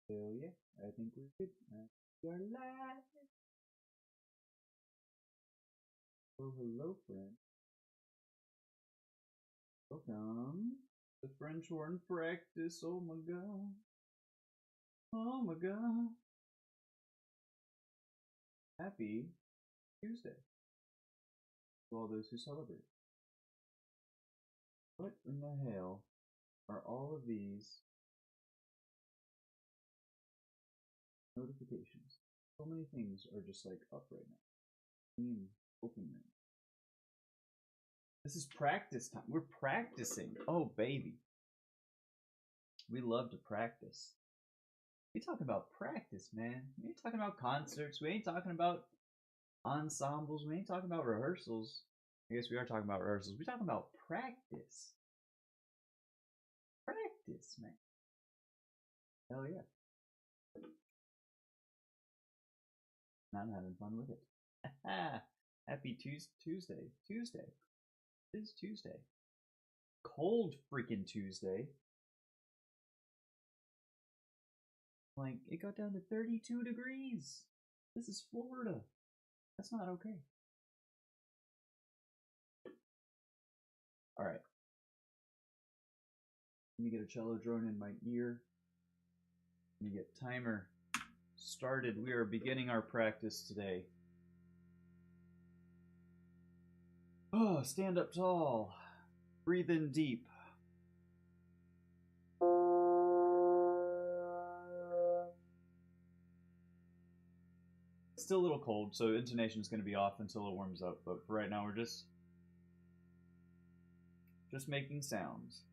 Hell yeah, I think we're good. We are live. Oh, hello, friend. Welcome to French horn practice. Oh my god. Oh my god. Happy Tuesday to all those who celebrate. What in the hell are all of these notifications? So many things are just like up right now. Open right now. This is practice time. We're practicing. Oh, baby. We love to practice. We talk about practice, man. We ain't talking about concerts. We ain't talking about ensembles. We ain't talking about rehearsals. I guess we are talking about rehearsals. We're talking about practice. Practice, man. Hell yeah. And I'm having fun with it. Happy Tuesday. Tuesday. It is Tuesday. Cold freaking Tuesday. Like, it got down to 32 degrees. This is Florida. That's not okay. Alright. Let me get a cello drone in my ear. Let me get timer started. We are beginning our practice today. Oh, stand up tall. Breathe in deep. It's still a little cold, so intonation is going to be off until it warms up. But for right now, we're just making sounds.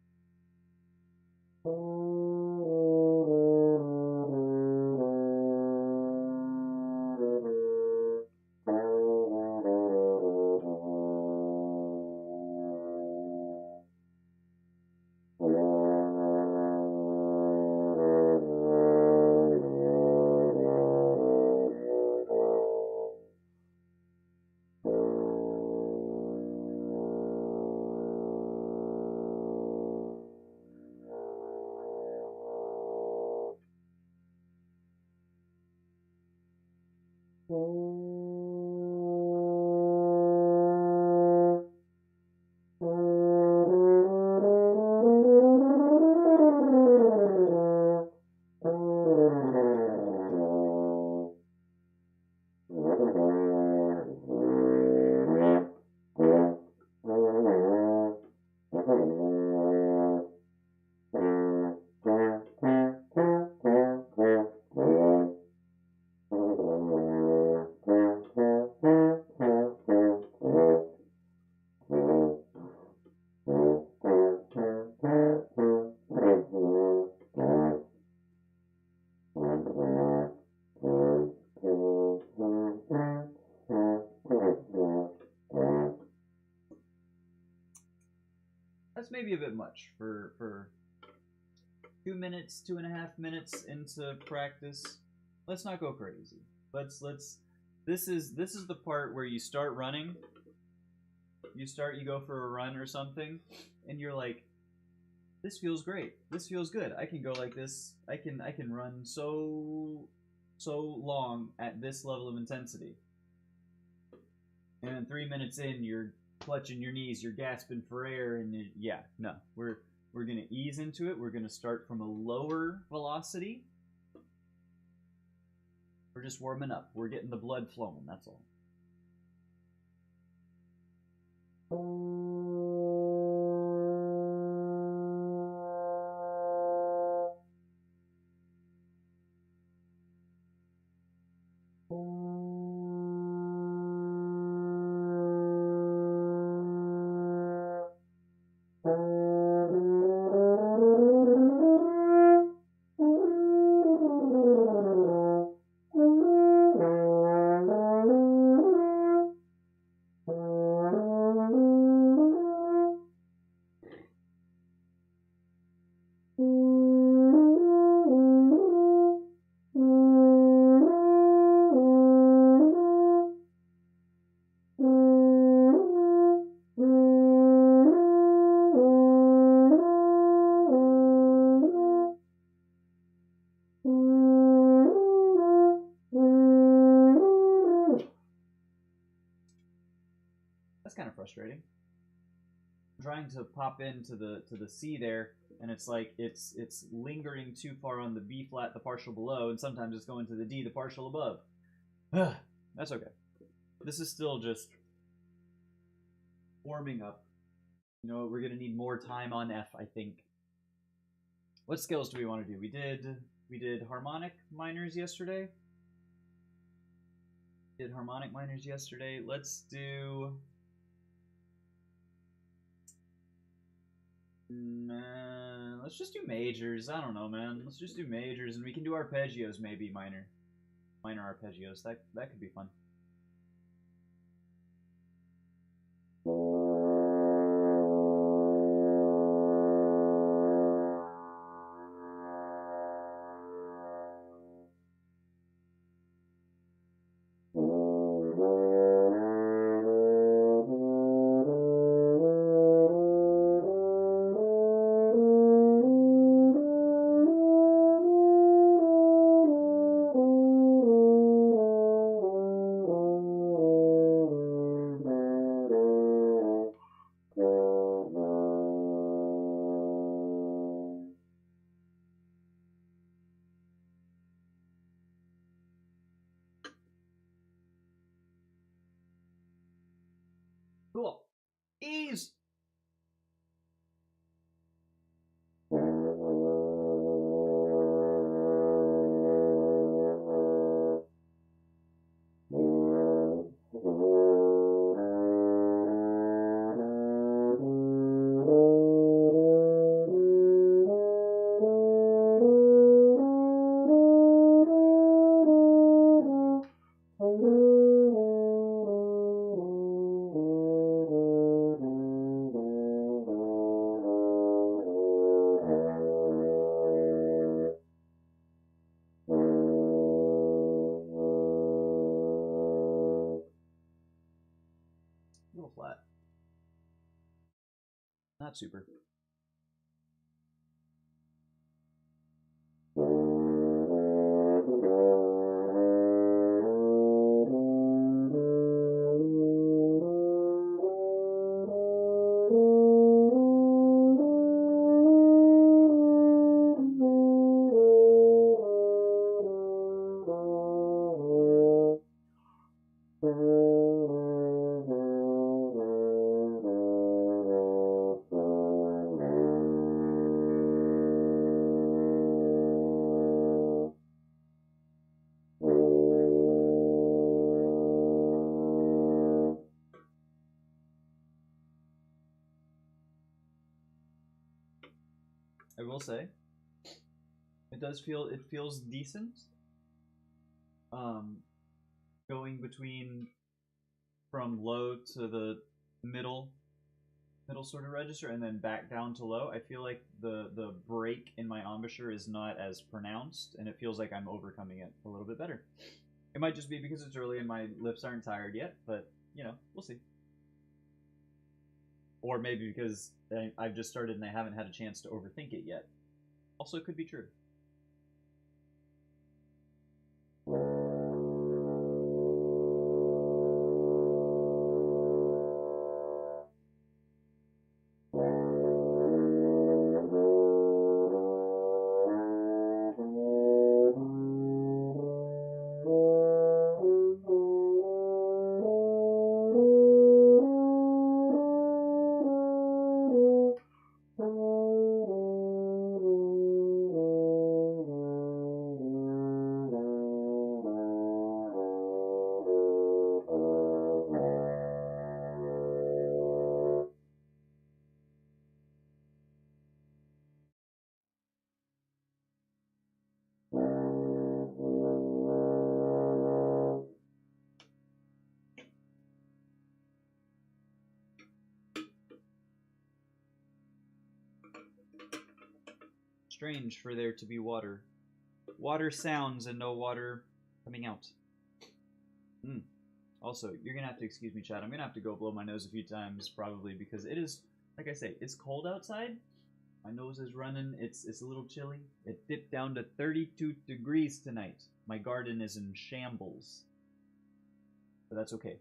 That's maybe a bit much for 2 minutes, 2.5 minutes into practice. Let's not go crazy. Let's this is the part where you start running. You go for a run or something, and you're like, this feels great. This feels good. I can go like this. I can run so long at this level of intensity. And then 3 minutes in, you're clutching your knees, you're gasping for air, and yeah, no, we're gonna ease into it. We're gonna start from a lower velocity. We're just warming up. We're getting the blood flowing. That's all. That's kind of frustrating. I'm trying to pop into the C there, and it's like it's lingering too far on the B flat, the partial below, and sometimes it's going to the D, the partial above. That's okay. This is still just warming up. You know, we're gonna need more time on F, I think. What scales do we want to do? We did harmonic minors yesterday. Did harmonic minors yesterday. Let's do. Let's just do majors. I don't know, man. Let's just do majors, and we can do arpeggios, maybe minor arpeggios. That could be fun. Cool. Ease. A little flat. Not super. I will say, it feels decent. Going between from low to the middle sort of register, and then back down to low. I feel like the break in my embouchure is not as pronounced, and it feels like I'm overcoming it a little bit better. It might just be because it's early and my lips aren't tired yet, but you know, we'll see. Or maybe because I've just started and I haven't had a chance to overthink it yet. Also could be true. Strange for there to be water. Water sounds and no water coming out. Also, you're gonna have to excuse me, Chad. I'm gonna have to go blow my nose a few times, probably, because it is, like I say, it's cold outside. My nose is running. It's a little chilly. It dipped down to 32 degrees tonight. My garden is in shambles. But that's okay.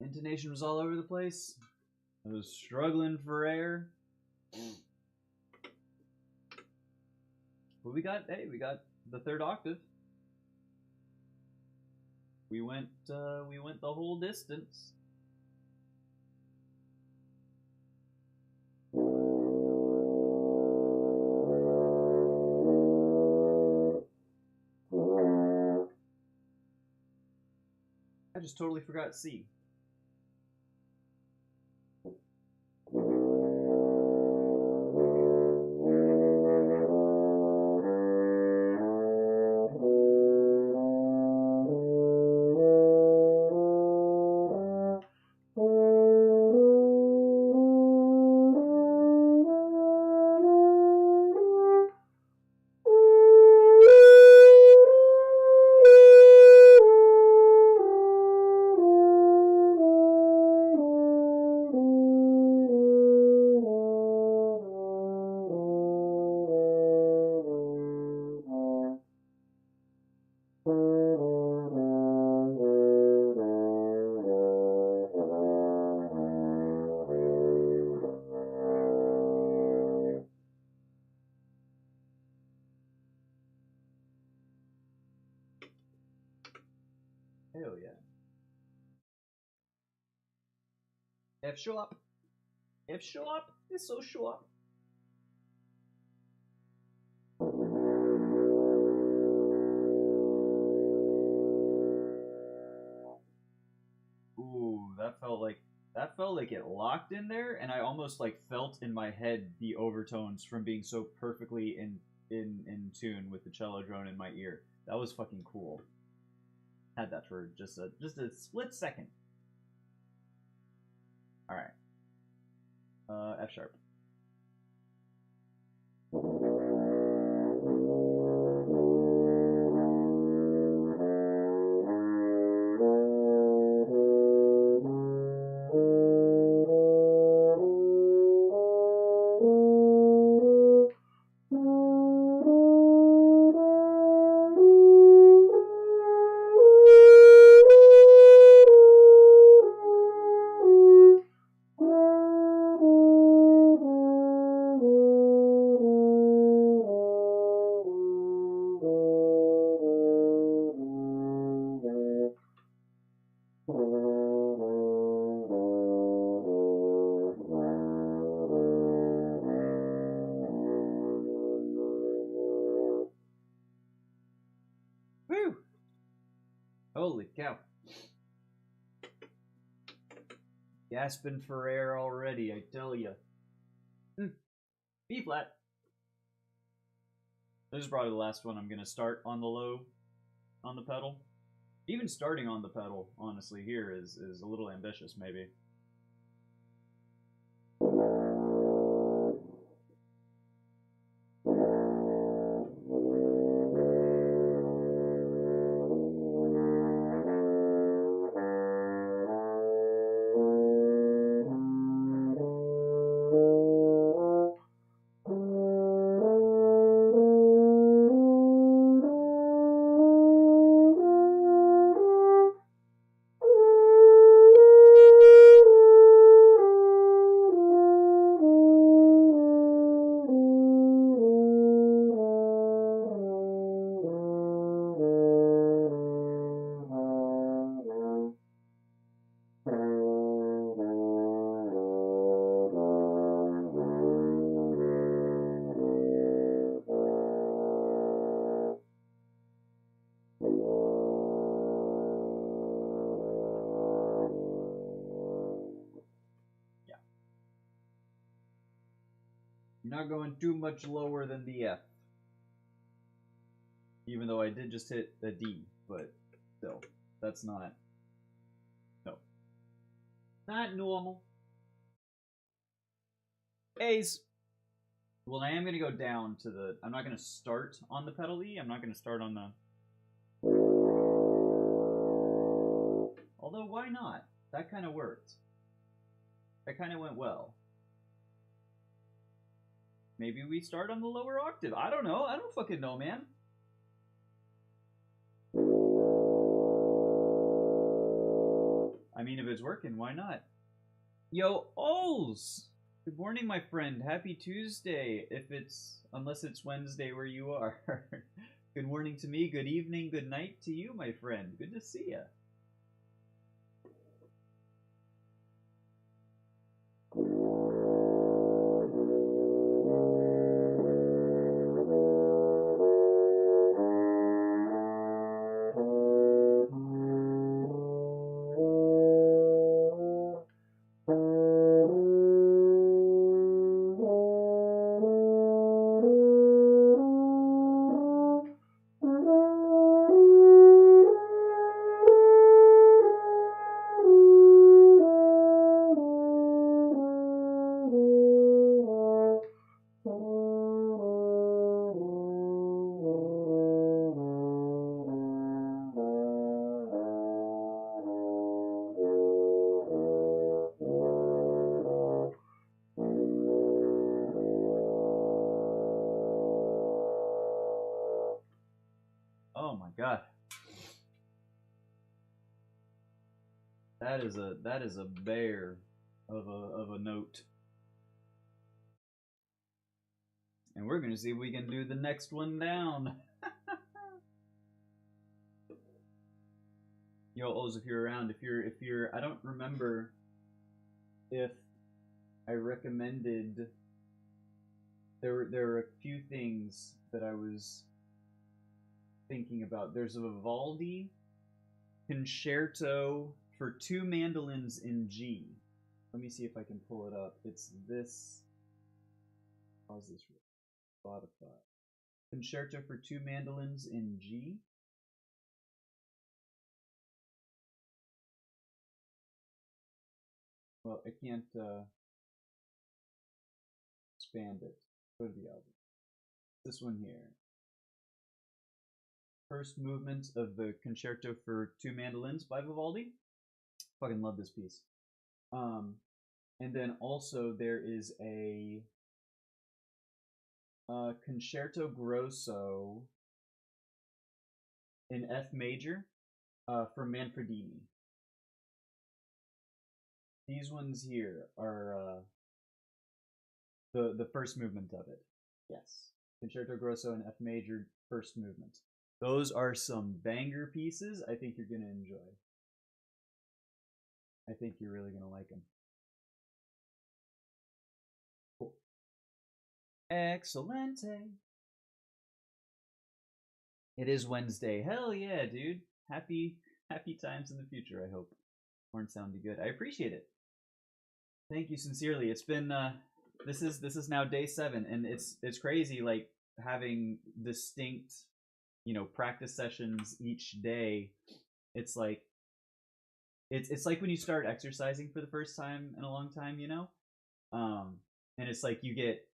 Intonation was all over the place. I was struggling for air. But we got the third octave. We went the whole distance. I just totally forgot C. Hell yeah. F show up. F show up. It's so show up. Ooh, that felt like it locked in there, and I almost like felt in my head the overtones from being so perfectly in tune with the cello drone in my ear. That was fucking cool. Had that for just a split second. All right. F sharp. Woo! Holy cow. Gasping for air already, I tell ya. B flat. This is probably the last one I'm gonna start on the low, on the pedal. Even starting on the pedal, honestly, here is a little ambitious, maybe. You're not going too much lower than the F. Even though I did just hit a D, but still, that's not... No. Not normal. A's. Well, I am going to go down to the... I'm not going to start on the pedal E. I'm not going to start on the... Although, why not? That kind of worked. That kind of went well. Maybe we start on the lower octave. I don't know. I don't fucking know, man. I mean, if it's working, why not? Yo, Ols! Good morning, my friend. Happy Tuesday. Unless it's Wednesday where you are. Good morning to me. Good evening. Good night to you, my friend. Good to see ya. Oh my god. That is a bear of a note. And we're gonna see if we can do the next one down. Yo, Oz, if you're around, if you're I don't remember if I recommended there were a few things that I was thinking about. There's a Vivaldi concerto for 2 mandolins in G. Let me see if I can pull it up. It's this. How's this? Spotify. Concerto for 2 mandolins in G. Well, I can't expand it. Go to the album. This one here. First movement of the Concerto for 2 Mandolins by Vivaldi. Fucking love this piece. And then also there is a Concerto Grosso in F major for Manfredini. These ones here are the first movement of it. Yes, Concerto Grosso in F major, first movement. Those are some banger pieces. I think you're gonna enjoy. I think you're really gonna like them. Cool. Excelente. It is Wednesday. Hell yeah, dude. Happy times in the future, I hope. Horn sounded good. I appreciate it. Thank you sincerely. It's been this is now day 7, and it's crazy like having distinct, practice sessions each day. It's like it's like when you start exercising for the first time in a long time, and it's like you get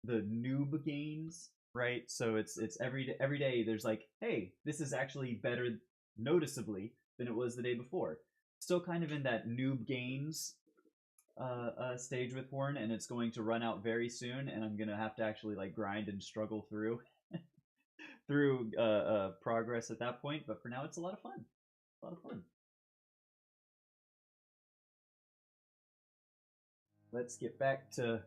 the noob gains, right? So it's every day there's like, hey, this is actually better noticeably than it was the day before. Still kind of in that noob gains stage with horn, and it's going to run out very soon, and I'm gonna have to actually like grind and struggle through through progress at that point. But for now, it's a lot of fun. A lot of fun. Let's get back to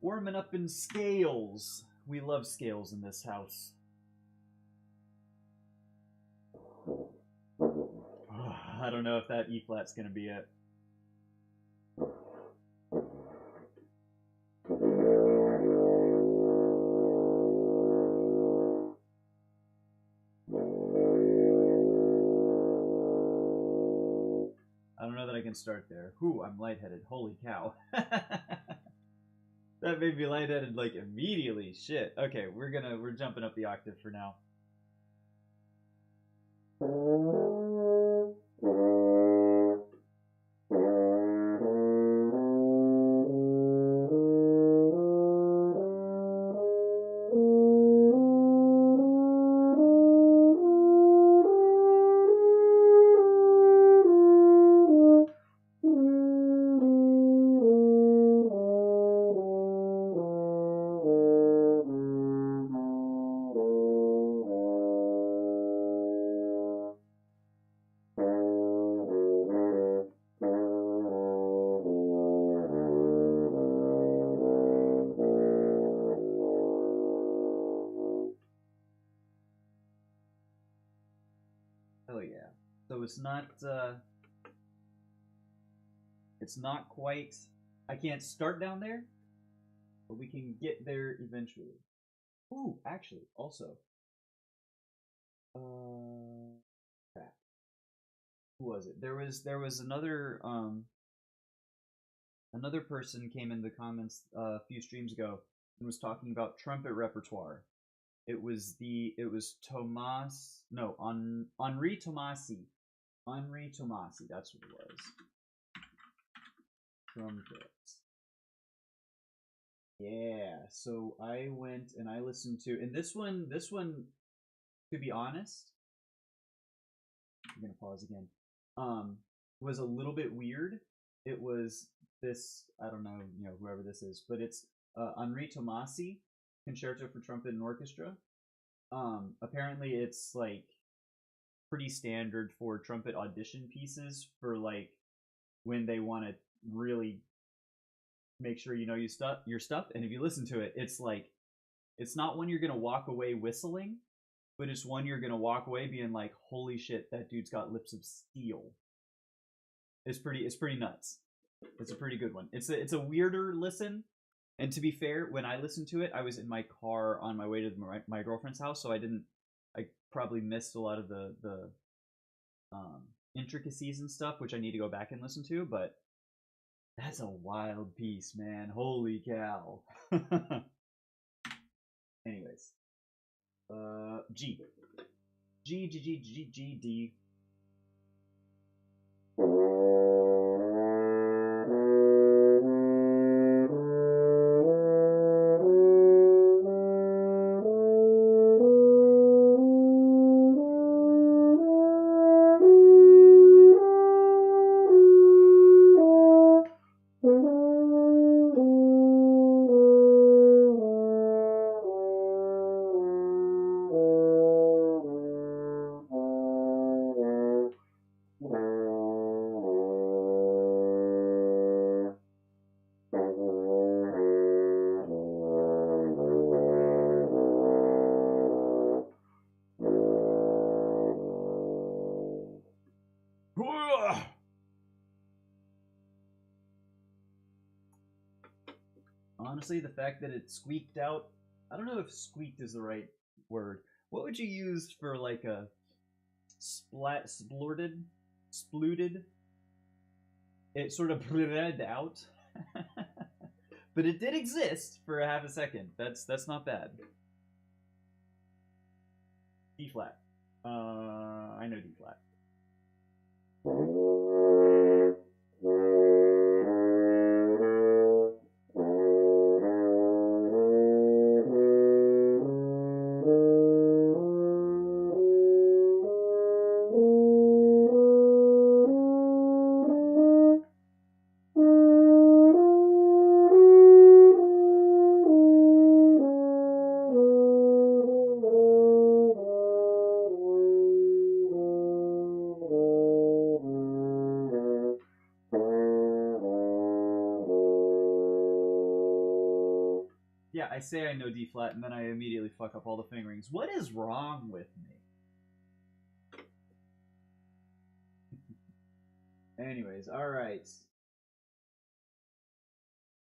warming up in scales. We love scales in this house. I don't know if that E flat's gonna be it. I don't know that I can start there. Whew, I'm lightheaded. Holy cow. That made me lightheaded like immediately. Shit. Okay, we're jumping up the octave for now. it's not quite. I can't start down there, but we can get there eventually. Ooh, actually, also, crap. Who was it? There was another person came in the comments a few streams ago and was talking about trumpet repertoire. It was Tomas, no, Henri Tomasi. Henri Tomasi, that's what it was. Trumpets. Yeah, so I went and I listened to, and this one, to be honest, I'm gonna pause again. Was a little bit weird. It was this, I don't know, whoever this is, but it's Henri Tomasi, Concerto for Trumpet and Orchestra. Apparently it's like pretty standard for trumpet audition pieces for like when they want to really make sure you know your stuff. And if you listen to it, it's like, it's not one you're gonna walk away whistling, but it's one you're gonna walk away being like, holy shit, that dude's got lips of steel. It's pretty nuts. It's a pretty good one. It's a weirder listen. And to be fair, when I listened to it, I was in my car on my way to my girlfriend's house, so I probably missed a lot of the intricacies and stuff, which I need to go back and listen to, but that's a wild piece, man. Holy cow. Anyways. G. G, G, G, G, G, D. Honestly, the fact that it squeaked out, I don't know if squeaked is the right word. What would you use for like a splurted? It sort of blurred out. But it did exist for a half a second. That's not bad. D flat. I know D flat. Yeah, I say I know D flat, and then I immediately fuck up all the fingerings. What is wrong with me? Anyways, alright.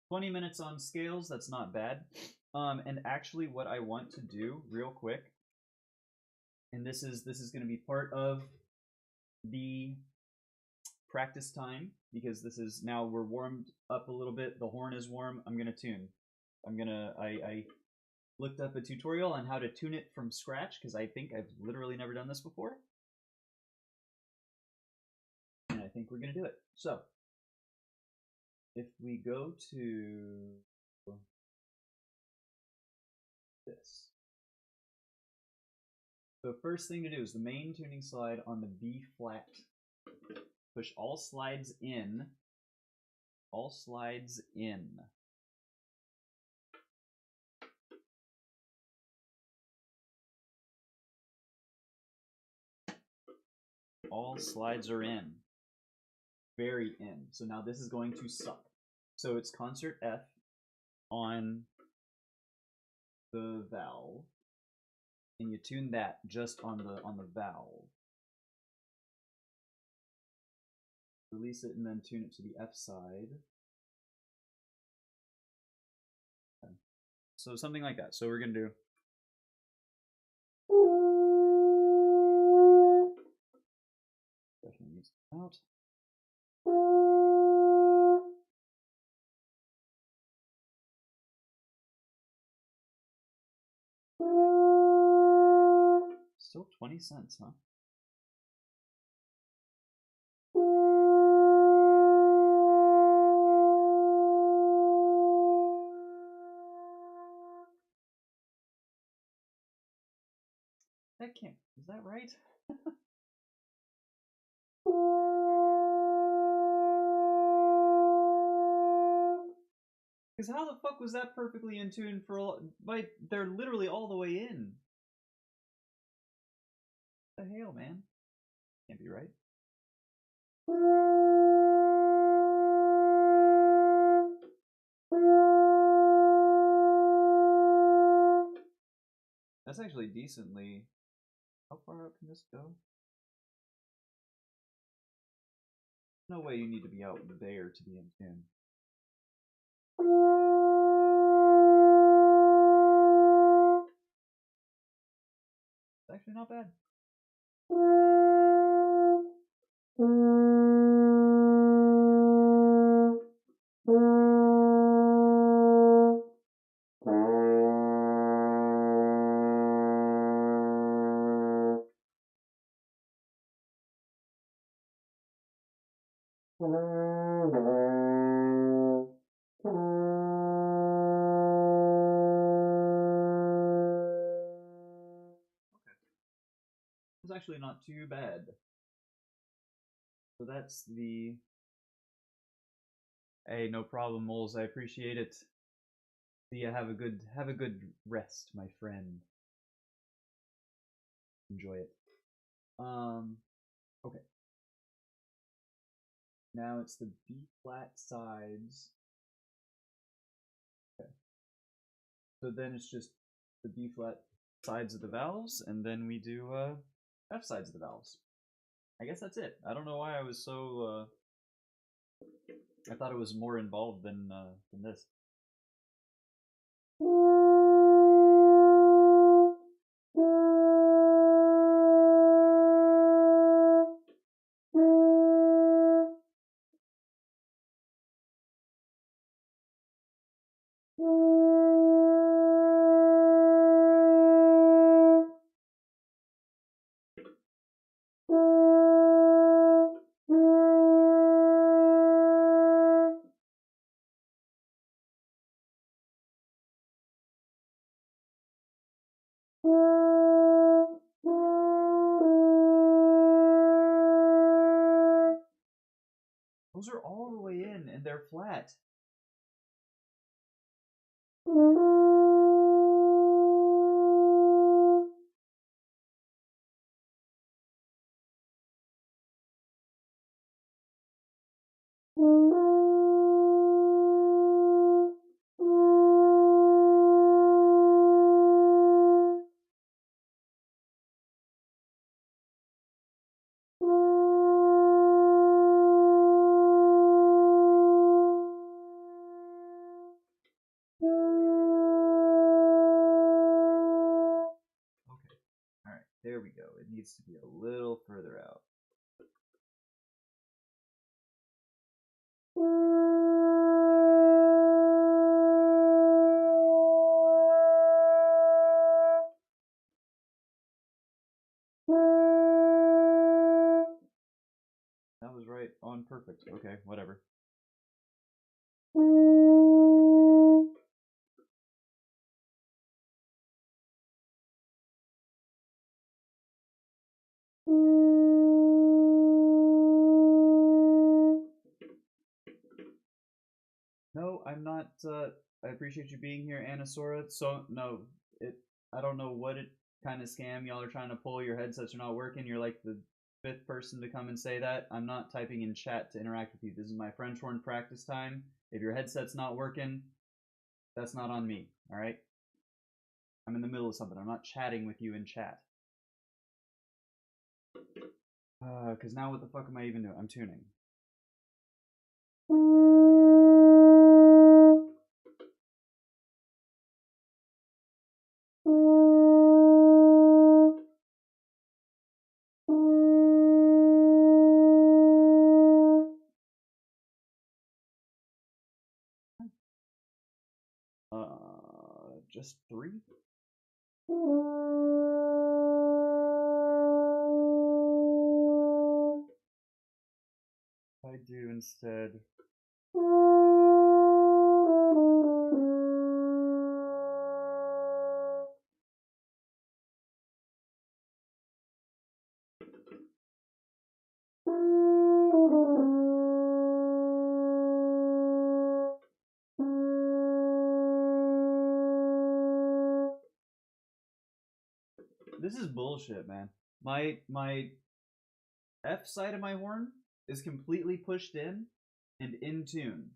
20 minutes on scales, that's not bad. And actually what I want to do, real quick, and this is going to be part of the practice time, because this is, now we're warmed up a little bit, the horn is warm, I'm going to tune. I looked up a tutorial on how to tune it from scratch, because I think I've literally never done this before. And I think we're going to do it. So, if we go to this. So first thing to do is the main tuning slide on the B flat. Push all slides in. All slides in. All slides are in. Very in. So now this is going to suck. So it's concert F on the valve, and you tune that just on the valve. release it and then tune it to the F side. Okay. So something like that. So we're gonna do. Definitely needs to come out. Still 20 cents, huh? That can't. Is that right? Because how the fuck was that perfectly in tune for all? Like, they're literally all the way in. What the hell, man? Can't be right. That's actually decently. How far out can this go? No way you need to be out there to be in tune. It's actually not bad. It's actually not too bad. So that's the. Hey, no problem, moles. I appreciate it. See ya. Have a good rest, my friend. Enjoy it. Okay. Now it's the B flat sides. Okay. So then it's just the B flat sides of the valves, and then we do F sides of the valves. I guess that's it. I don't know why I was so. I thought it was more involved than this. Those are all the way in, and they're flat. Okay. Alright, there we go. It needs to be a little further out. That was right on perfect. Okay, whatever. No, I'm not. I appreciate you being here, Anasora. So no, it. I don't know what it kind of scam y'all are trying to pull. Your headsets are not working. You're like the fifth person to come and say that. I'm not typing in chat to interact with you. This is my French horn practice time. If your headset's not working, that's not on me. All right. I'm in the middle of something. I'm not chatting with you in chat. Because now what the fuck am I even doing? I'm tuning. just 3? I do instead. This is bullshit, man. My F side of my horn is completely pushed in and in tune.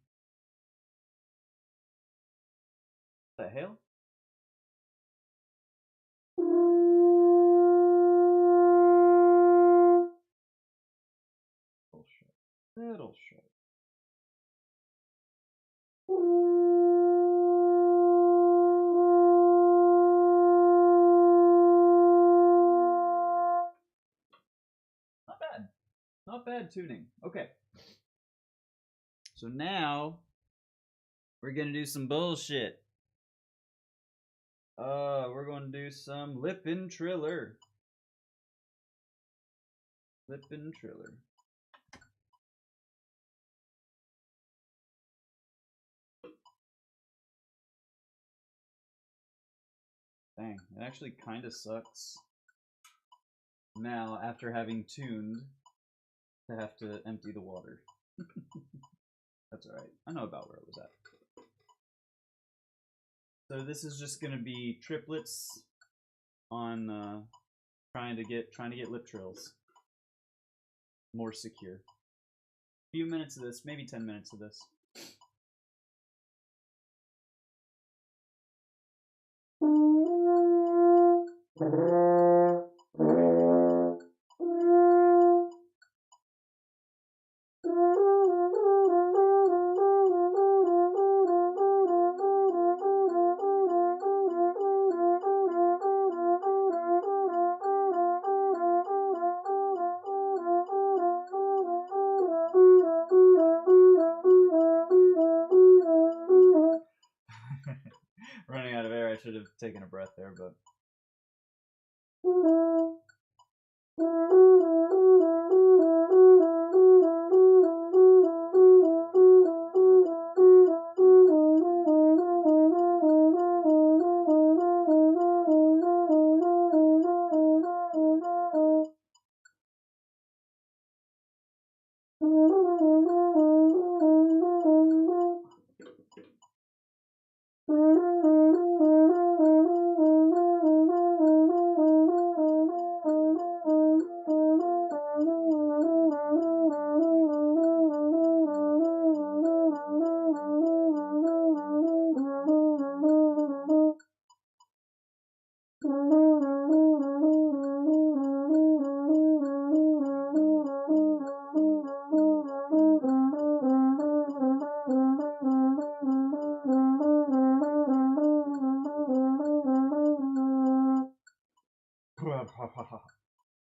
What the hell? Bullshit. Little shit. Not bad. Not bad tuning. Okay. So now we're gonna do some bullshit. We're gonna do some Lippentriller. Lippentriller. Dang, it actually kind of sucks now after having tuned to have to empty the water. That's alright. I know about where it was at. So this is just gonna be triplets on trying to get lip trills more secure. A few minutes of this, maybe 10 minutes of this. Running out of air, I should have taken a breath there, but...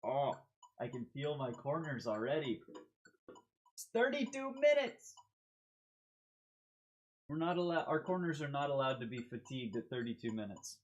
Oh, I can feel my corners already. It's 32 minutes! We're not allowed, our corners are not allowed to be fatigued at 32 minutes.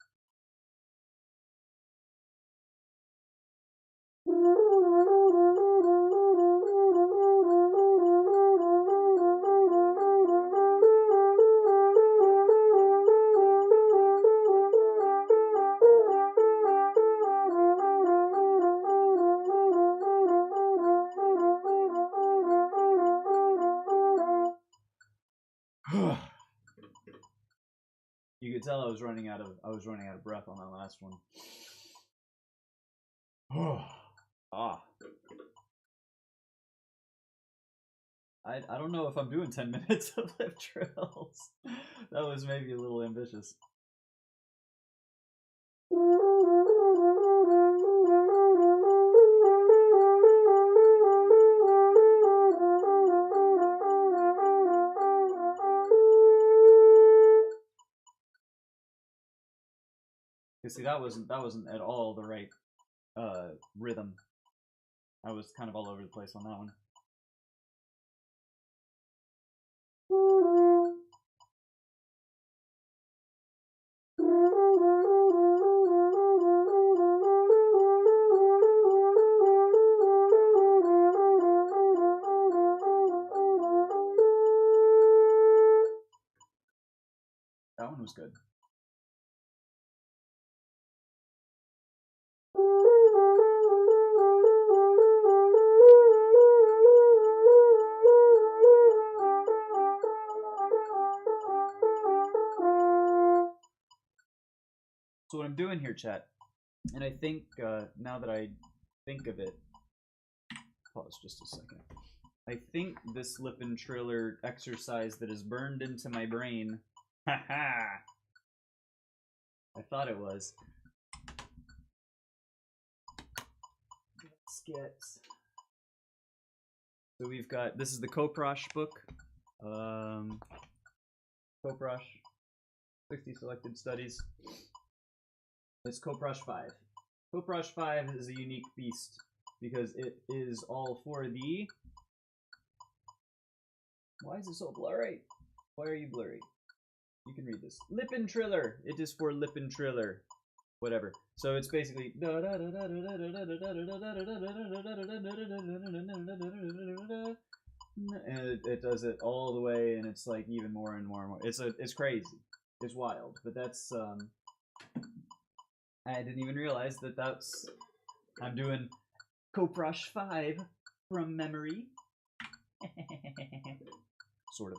You could tell I was running out of breath on that last one. Ah. I don't know if I'm doing 10 minutes of lip trills. That was maybe a little ambitious. You see, that wasn't at all the right rhythm. I was kind of all over the place on that one. one was good. So what I'm doing here, chat, and I think now that I think of it, pause just a second. I think this Lippentriller exercise that is burned into my brain, haha, I thought it was. Let's get, so we've got, this is the Koprosh book, Koprosh, 60 selected studies. It's Koprosh 5. Koprosh 5 is a unique beast because it is all for the... Why is it so blurry? Why are you blurry? You can read this. Lippentriller. It is for Lippentriller. Whatever. So it's basically... And it does it all the way, and it's like even more and more and more. It's crazy. It's wild. But that's... I didn't even realize that that's... I'm doing Koprosh 5 from memory. Sort of.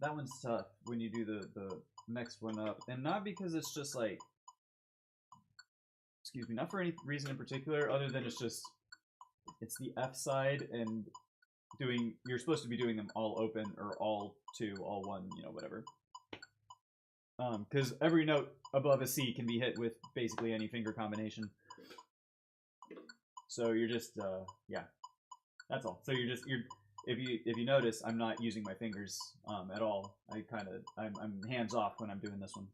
That one's tough when you do the next one up. And not because it's just like, excuse me, not for any reason in particular, other than it's just, it's the F side and doing, you're supposed to be doing them all open or all two, all one, you know, whatever. Because every note above a C can be hit with basically any finger combination. So you're just, yeah, that's all. So you're if you notice, I'm not using my fingers at all. I'm hands off when I'm doing this one.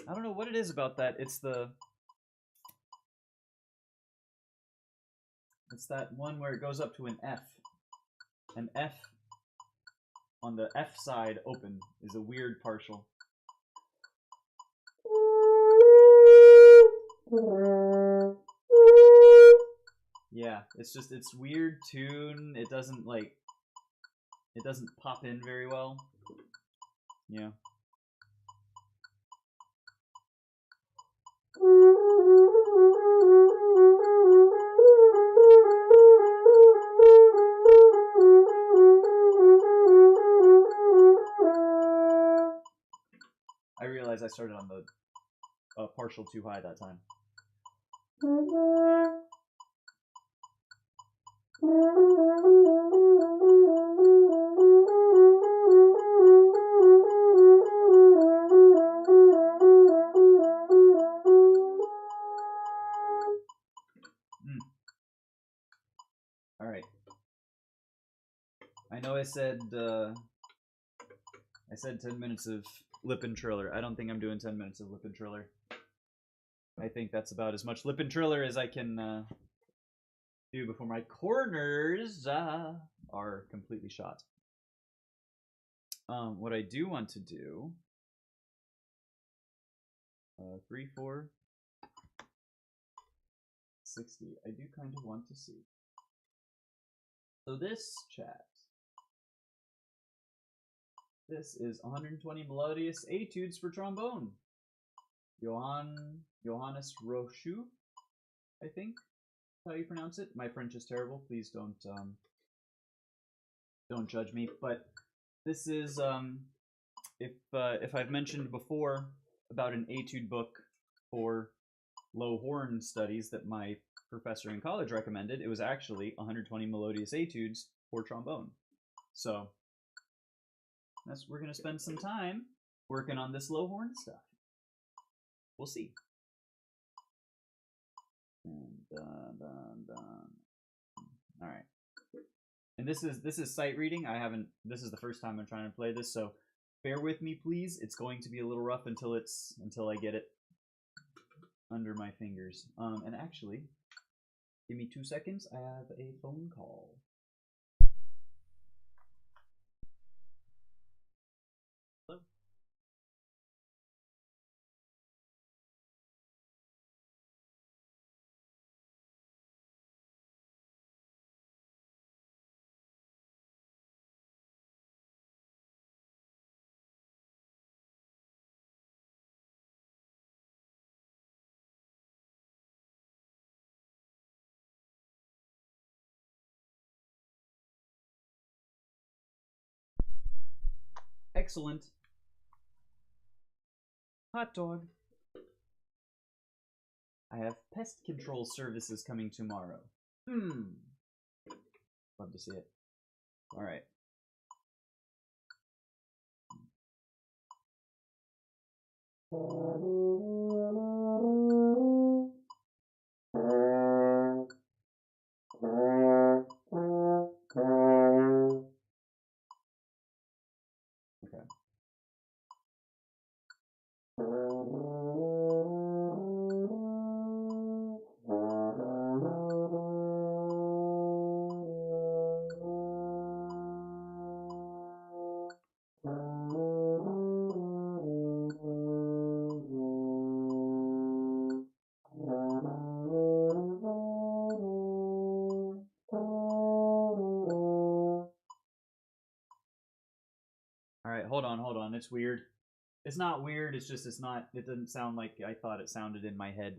I don't know what it is about that. It's that one where it goes up to an F. An F on the F side open is a weird partial. Yeah, it's weird tune. It doesn't pop in very well. Yeah. I realized I started on the partial too high that time. All right. I know I said 10 minutes of Lippentriller. I don't think I'm doing 10 minutes of Lippentriller. I think that's about as much Lippentriller as I can do before my corners are completely shot. What I do want to do, 3, 4, 60. I do kind of want to see. So this chat, this is 120 melodious etudes for trombone. Johannes Rochu, I think how you pronounce it. My French is terrible. Please don't judge me. But this is if I've mentioned before about an etude book for low horn studies that my professor in college recommended, it was actually 120 melodious etudes for trombone. So we're gonna spend some time working on this low horn stuff. We'll see. All right. And this is sight reading. This is the first time I'm trying to play this, so bear with me, please. It's going to be a little rough until I get it under my fingers. And actually, give me 2 seconds. I have a phone call. Hello? Excellent. Hot dog. I have pest control services coming tomorrow. Love to see it. All right. Okay. Alright, hold on. It's weird. It's not weird, it doesn't sound like I thought it sounded in my head.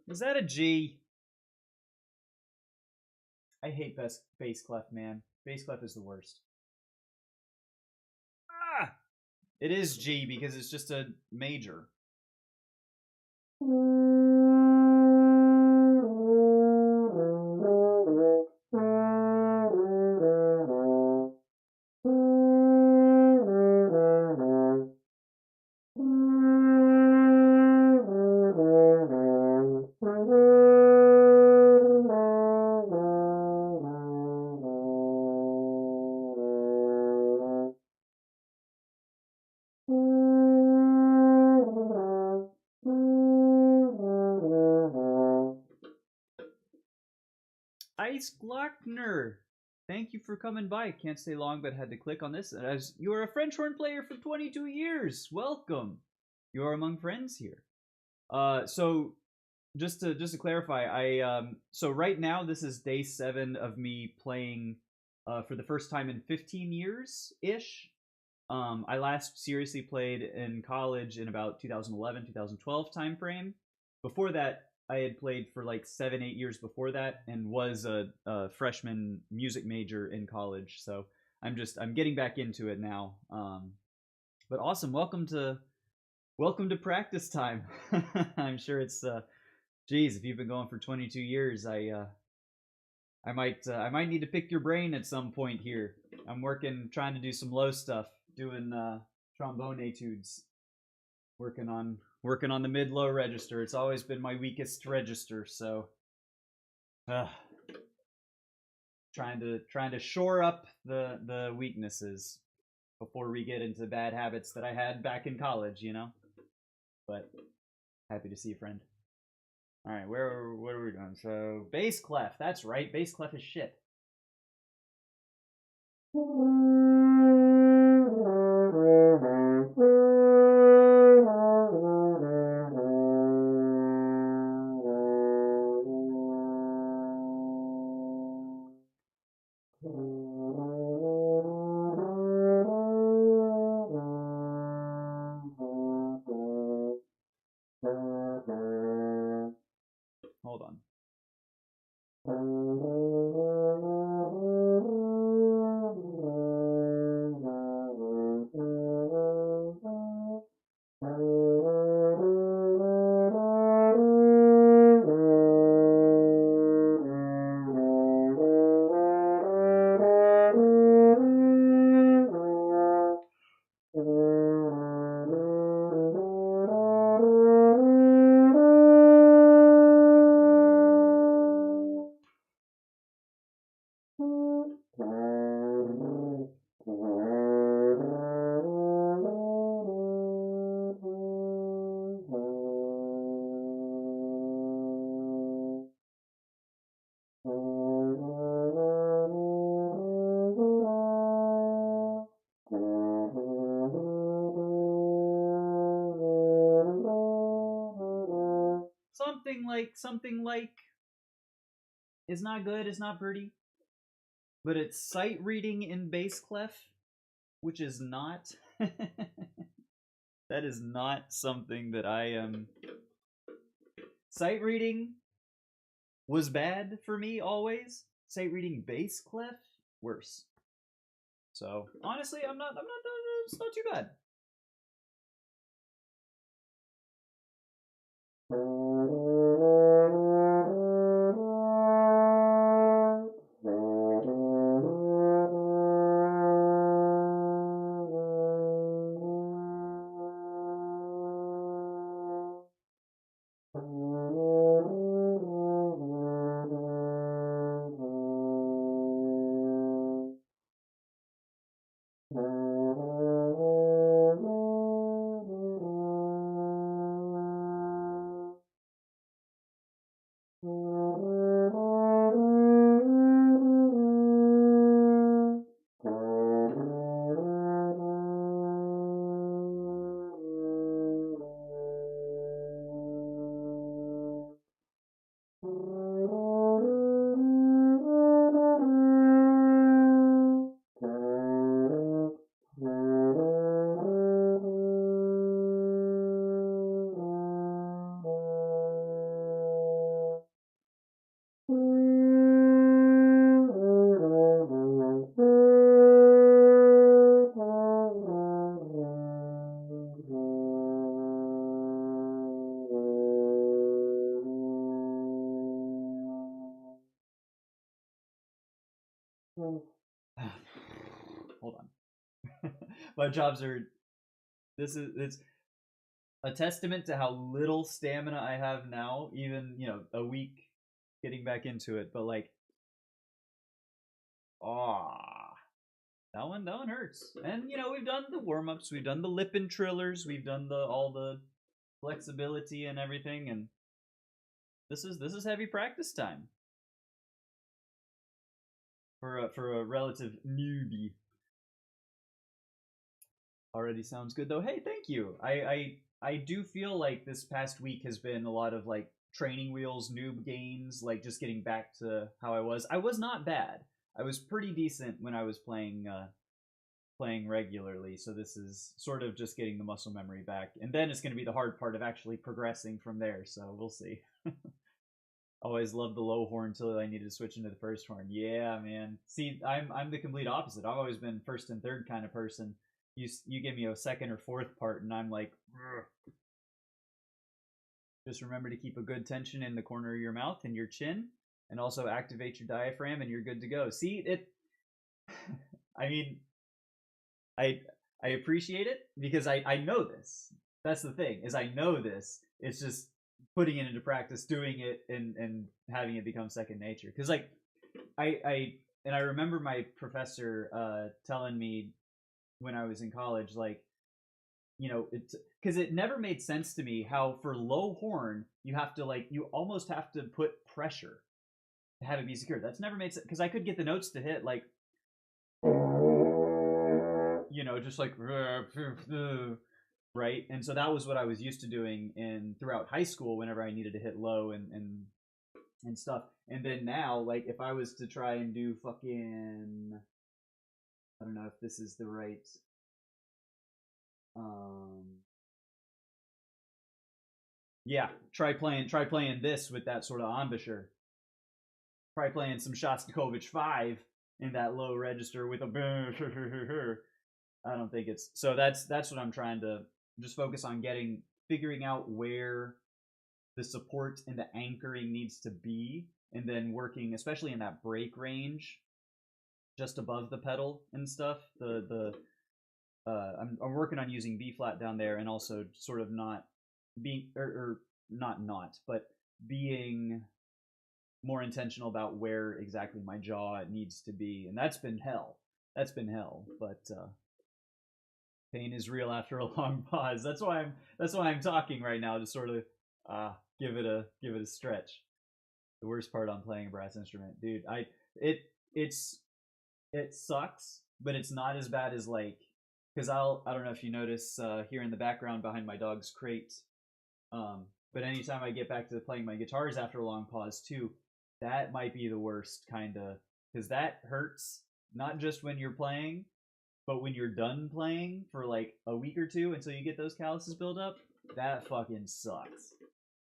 Is that a G? I hate bass clef, man. Bass clef is the worst. Ah! It is G because it's just a major. Ice Glockner, thank you for coming by. Can't stay long, but had to click on this. As you are a French horn player for 22 years, welcome. You are among friends here. So just to clarify, so right now this is day 7 of me playing for the first time in 15 years ish. I last seriously played in college in about 2011, 2012 time frame. Before that, I had played for like 7, 8 years before that, and was a freshman music major in college. So I'm getting back into it now. But awesome, welcome to practice time. I'm sure it's geez, if you've been going for 22 years, I might need to pick your brain at some point here. I'm trying to do some low stuff, doing trombone etudes, working on the mid low register. It's always been my weakest register, so uh, trying to shore up the weaknesses before we get into bad habits that I had back in college, you know. But happy to see you, friend. All right, what are we doing? So bass clef. That's right, bass clef is shit. Hold on. Something like is not good, is not pretty, but it's sight reading in bass clef, which is not that is not something that I am. Sight reading was bad for me always. Sight reading bass clef worse. So honestly, I'm not. It's not too bad. Hold on. My jobs are. It's a testament to how little stamina I have now. Even a week getting back into it, but like, ah, that one hurts. And we've done the warm ups, we've done the Lippentrillers, we've done the all the flexibility and everything, and this is heavy practice time for a relative newbie. Already sounds good though. Hey, thank you. I do feel like this past week has been a lot of like training wheels, noob gains, like just getting back to how I was. I was not bad. I was pretty decent when I was playing playing regularly, so this is sort of just getting the muscle memory back, and then it's going to be the hard part of actually progressing from there, so we'll see. Always loved the low horn until I needed to switch into the first horn. Yeah, man. See, I'm the complete opposite. I've always been first and third kind of person. You give me a second or fourth part, and I'm like, ugh. Just remember to keep a good tension in the corner of your mouth and your chin, and also activate your diaphragm, and you're good to go. See, it. I mean, I I appreciate it because I know this. That's the thing, is I know this. It's just putting it into practice, doing it, and having it become second nature. Because like I remember my professor telling me when I was in college, like, you know, it's because it never made sense to me how for low horn you have to, like, you almost have to put pressure to have it be secure. That's never made sense because I could get the notes to hit like, you know, just like right. And so that was what I was used to doing in throughout high school whenever I needed to hit low and stuff. And then now, like, if I was to try and do fucking, I don't know if this is the right yeah, try playing this with that sort of embouchure. Try playing some Shostakovich 5 in that low register with a I don't think it's so. That's what I'm trying to just focus on figuring out where the support and the anchoring needs to be, and then working, especially in that break range, just above the pedal and stuff. I'm working on using B flat down there, and also sort of not being or not, but being more intentional about where exactly my jaw needs to be, and that's been hell. But pain is real after a long pause. That's why I'm talking right now, to sort of give it a stretch. The worst part on playing a brass instrument, dude. It's it sucks, but it's not as bad as, like, because I don't know if you notice here in the background behind my dog's crate. But anytime I get back to playing my guitars after a long pause too, that might be the worst, kind of, because that hurts not just when you're playing, but when you're done playing for like a week or two until you get those calluses build up. That fucking sucks.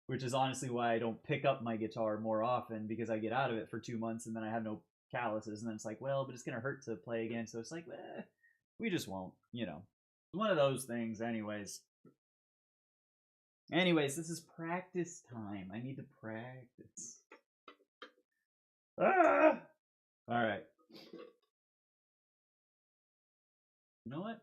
Which is honestly why I don't pick up my guitar more often, because I get out of it for 2 months and then I have no calluses, and then it's like, well, but it's gonna hurt to play again, so it's like, we just won't, you know. One of those things, anyways. This is practice time. I need to practice. Ah! All right. You know what?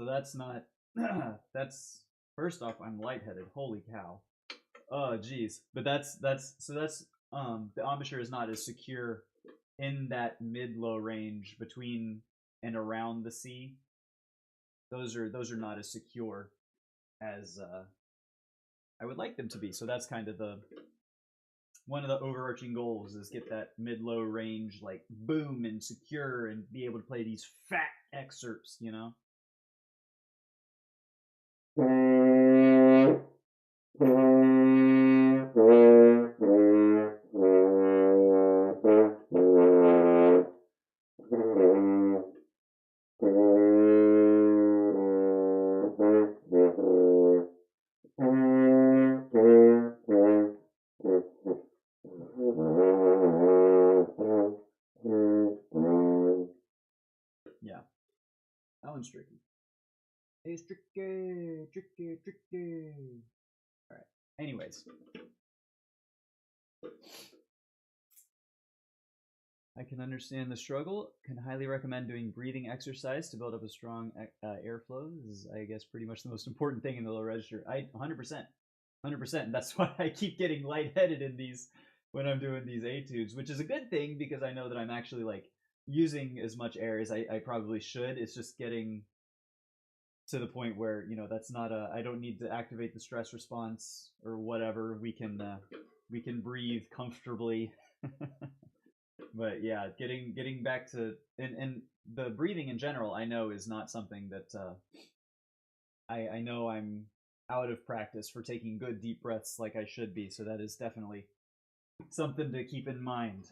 That's not. That's first off, I'm lightheaded. Holy cow! Oh, geez. But that's the embouchure is not as secure in that mid-low range between and around the C. Those are not as secure as I would like them to be. So that's kind of the one of the overarching goals, is get that mid-low range like boom and secure, and be able to play these fat excerpts, you know. Yeah, that one's tricky. It's tricky. All right. Anyways, I can understand the struggle. Can highly recommend doing breathing exercise to build up a strong airflow. This is, I guess, pretty much the most important thing in the low register. 100%, 100%. That's why I keep getting lightheaded in these when I'm doing these etudes, which is a good thing, because I know that I'm actually like using as much air as I probably should. It's just getting to the point where, you know, that's not a, I don't need to activate the stress response or whatever. We can breathe comfortably. But yeah, getting back to, and the breathing in general, I know is not something that I know I'm out of practice for taking good deep breaths like I should be. So that is definitely something to keep in mind.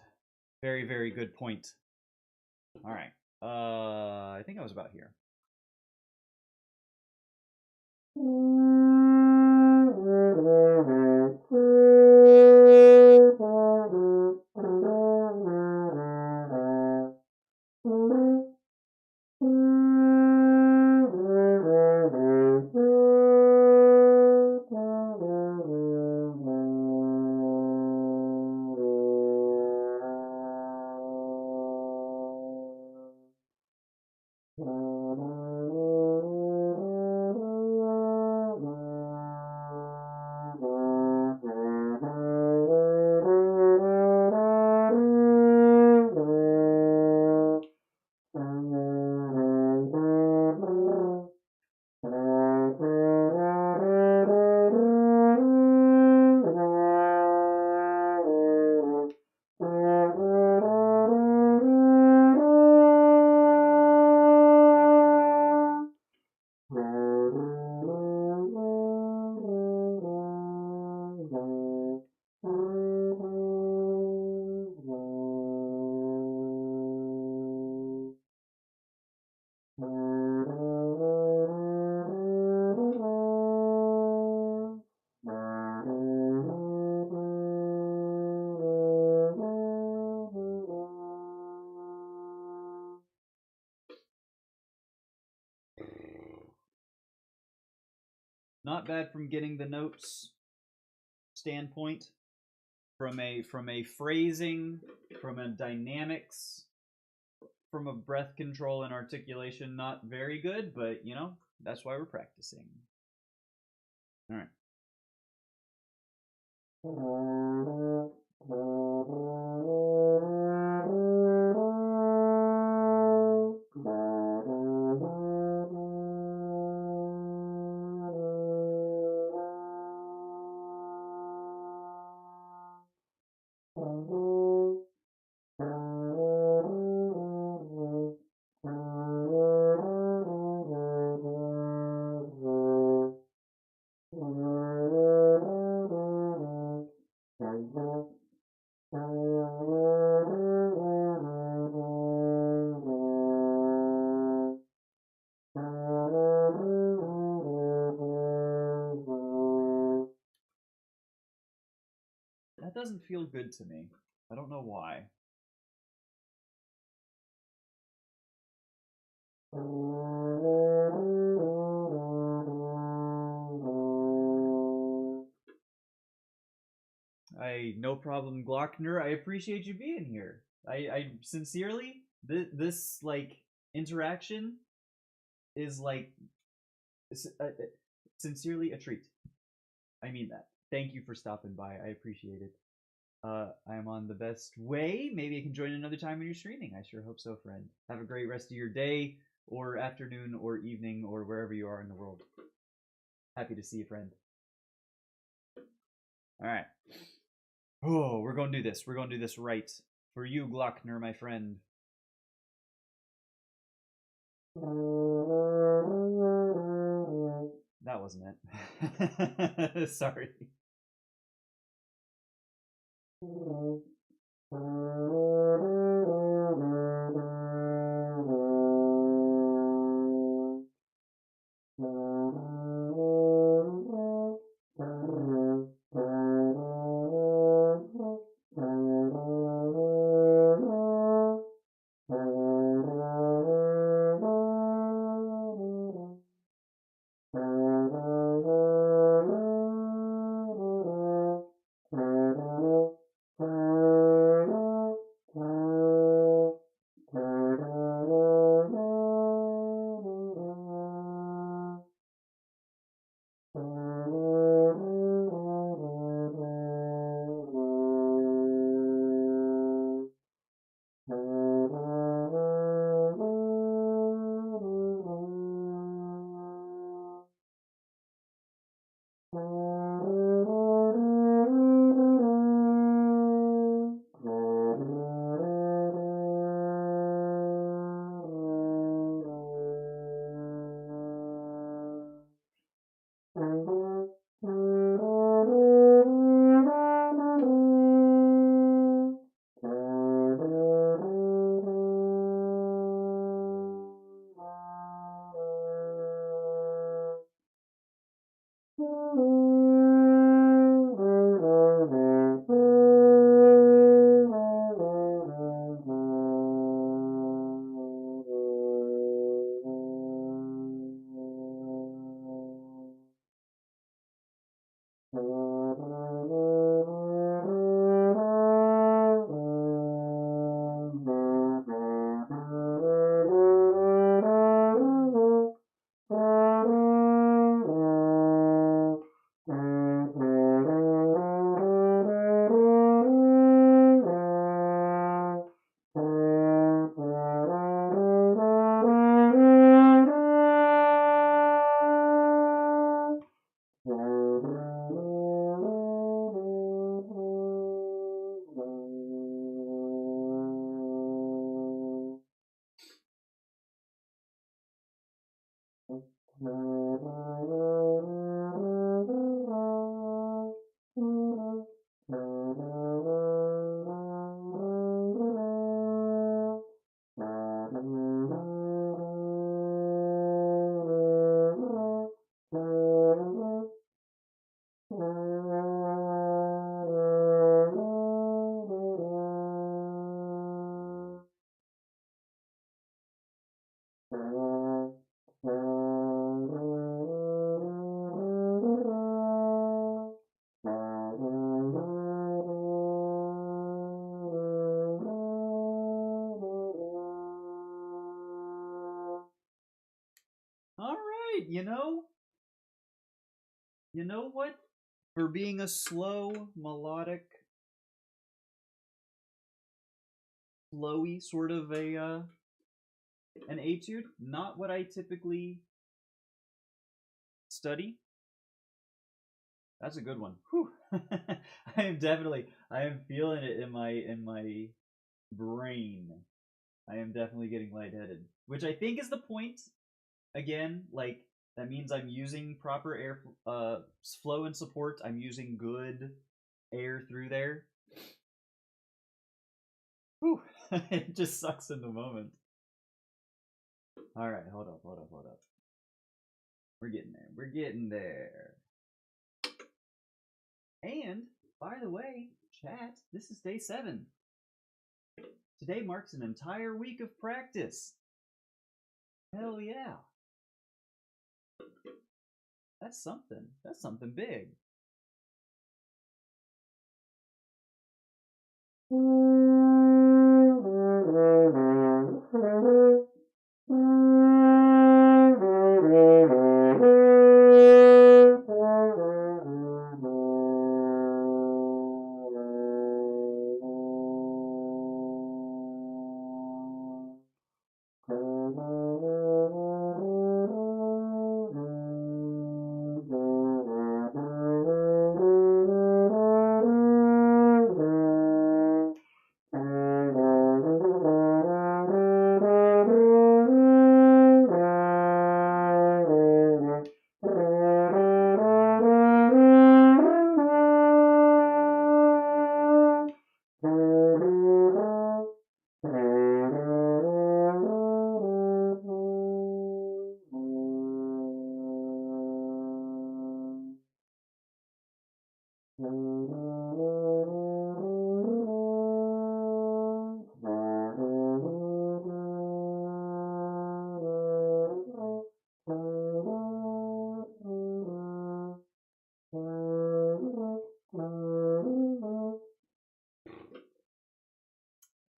Very, very good point. All right. I think I was about here. Not bad from getting the notes standpoint, from a phrasing, from a dynamics, from a breath control and articulation. Not very good, but you know, that's why we're practicing. All right. That doesn't feel good to me. I don't know why. No problem, Glockner. I appreciate you being here. I sincerely, this like interaction is like sincerely a treat. I mean that. Thank you for stopping by. I appreciate it. I am on the best way. Maybe I can join another time when you're streaming. I sure hope so, friend. Have a great rest of your day, or afternoon, or evening, or wherever you are in the world. Happy to see you, friend. All right. Oh, we're going to do this. We're going to do this right. For you, Glockner, my friend. That wasn't it. Sorry. All right, you know what? For being a slow, melodic, flowy sort of an etude, not what I typically study. That's a good one. Whew. I am feeling it in my brain. I am definitely getting lightheaded, which I think is the point. Again, like that means I'm using proper air flow and support. I'm using good air through there. Whew. It just sucks in the moment. All right, hold up. We're getting there. We're getting there. And by the way, chat, this is day 7. Today marks an entire week of practice. Hell yeah. That's something. That's something big.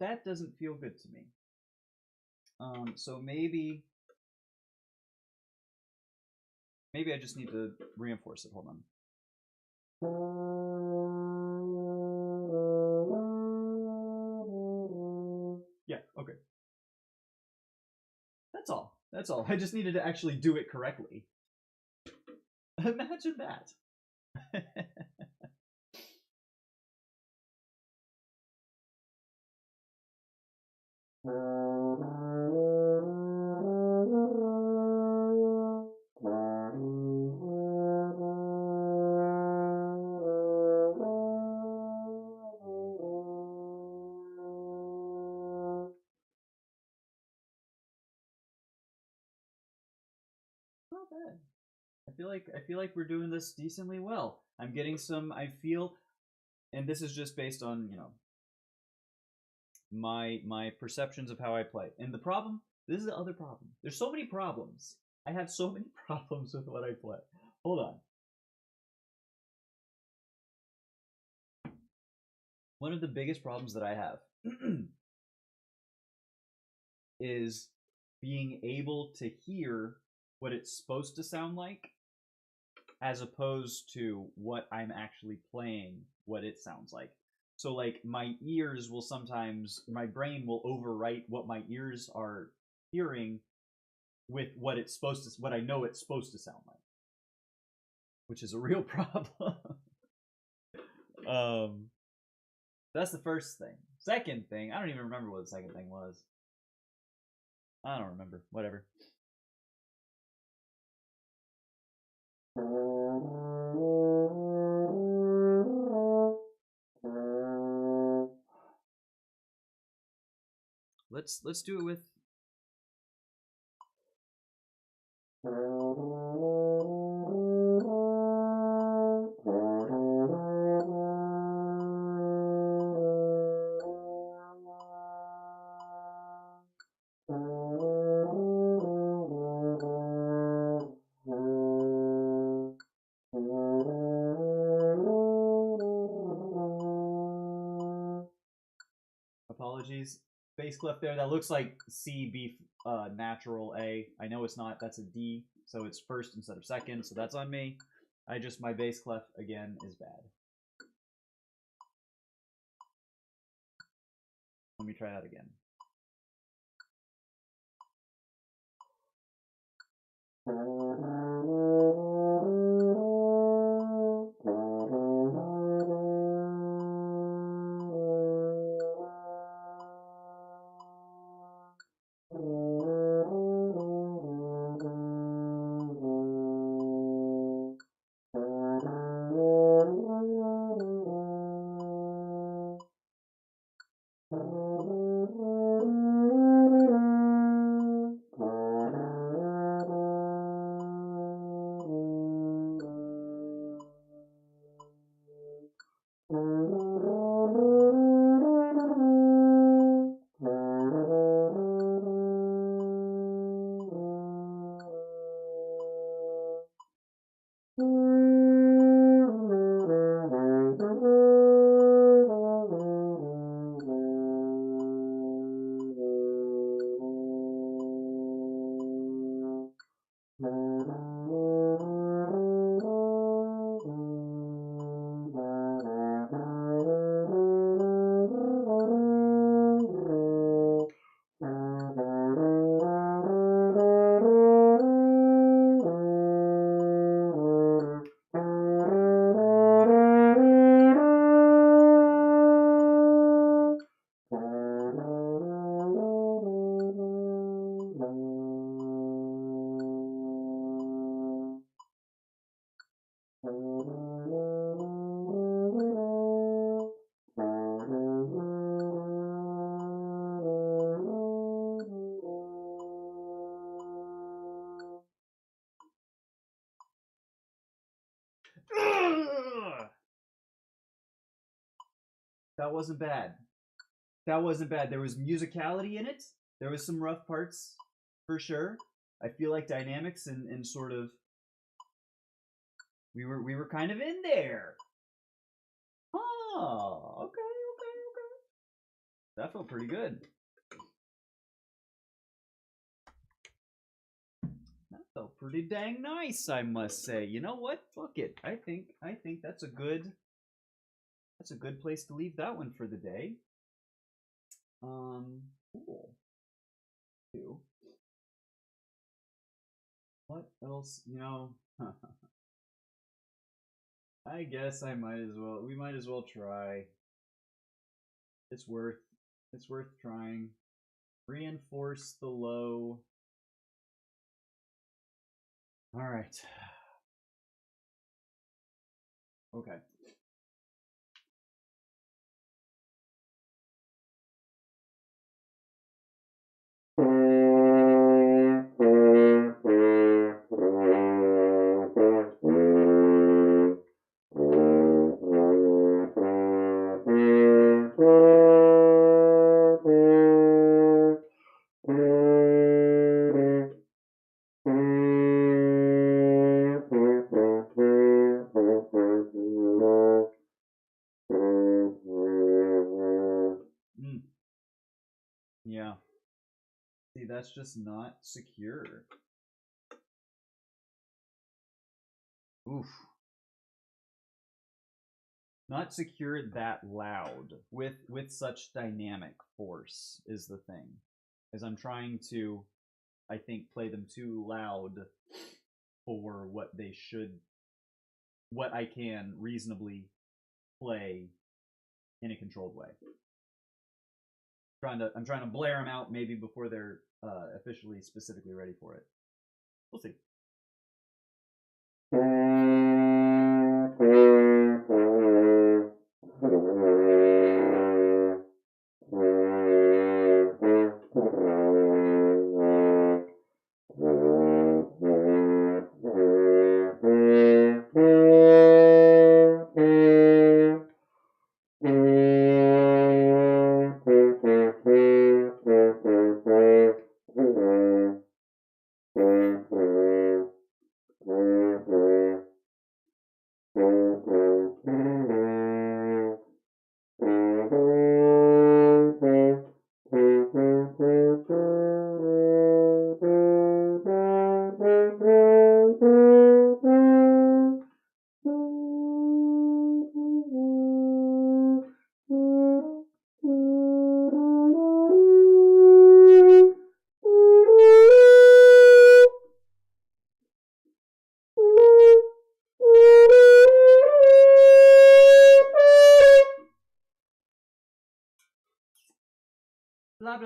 That doesn't feel good to me. So maybe I just need to reinforce it. Hold on. Yeah, okay. That's all. That's all. I just needed to actually do it correctly. Imagine that. Not bad. I feel like we're doing this decently well. I'm getting some. I feel, and this is just based on my perceptions of how I play. And the problem, this is the other problem. There's so many problems. I have so many problems with what I play. Hold on. One of the biggest problems that I have is being able to hear what it's supposed to sound like as opposed to what I'm actually playing, what it sounds like. So like my ears will sometimes, my brain will overwrite what my ears are hearing with what it's supposed to, what I know it's supposed to sound like, which is a real problem. um, that's the first thing. Second thing, I don't even remember what the second thing was. I don't remember. Whatever. let's do it with. Apologies. Bass clef there. That looks like C, B, natural A. I know it's not. That's a D, so it's first instead of second. So that's on me. My bass clef again is bad. Let me try that again. That wasn't bad. That wasn't bad. There was musicality in it. There was some rough parts, for sure. I feel like dynamics and sort of we were kind of in there. Oh, okay. That felt pretty good. That felt pretty dang nice, I must say. You know what? Fuck it. I think that's a good place to leave that one for the day. Cool. What else? I guess I might as well. We might as well try. It's worth trying. Reinforce the low. All right. Okay. Yeah. See, that's just not secure. Oof. Not secure that loud with such dynamic force is the thing. As I'm trying to, I think, play them too loud for what I can reasonably play in a controlled way. I'm trying to blare them out maybe before they're officially specifically ready for it. We'll see.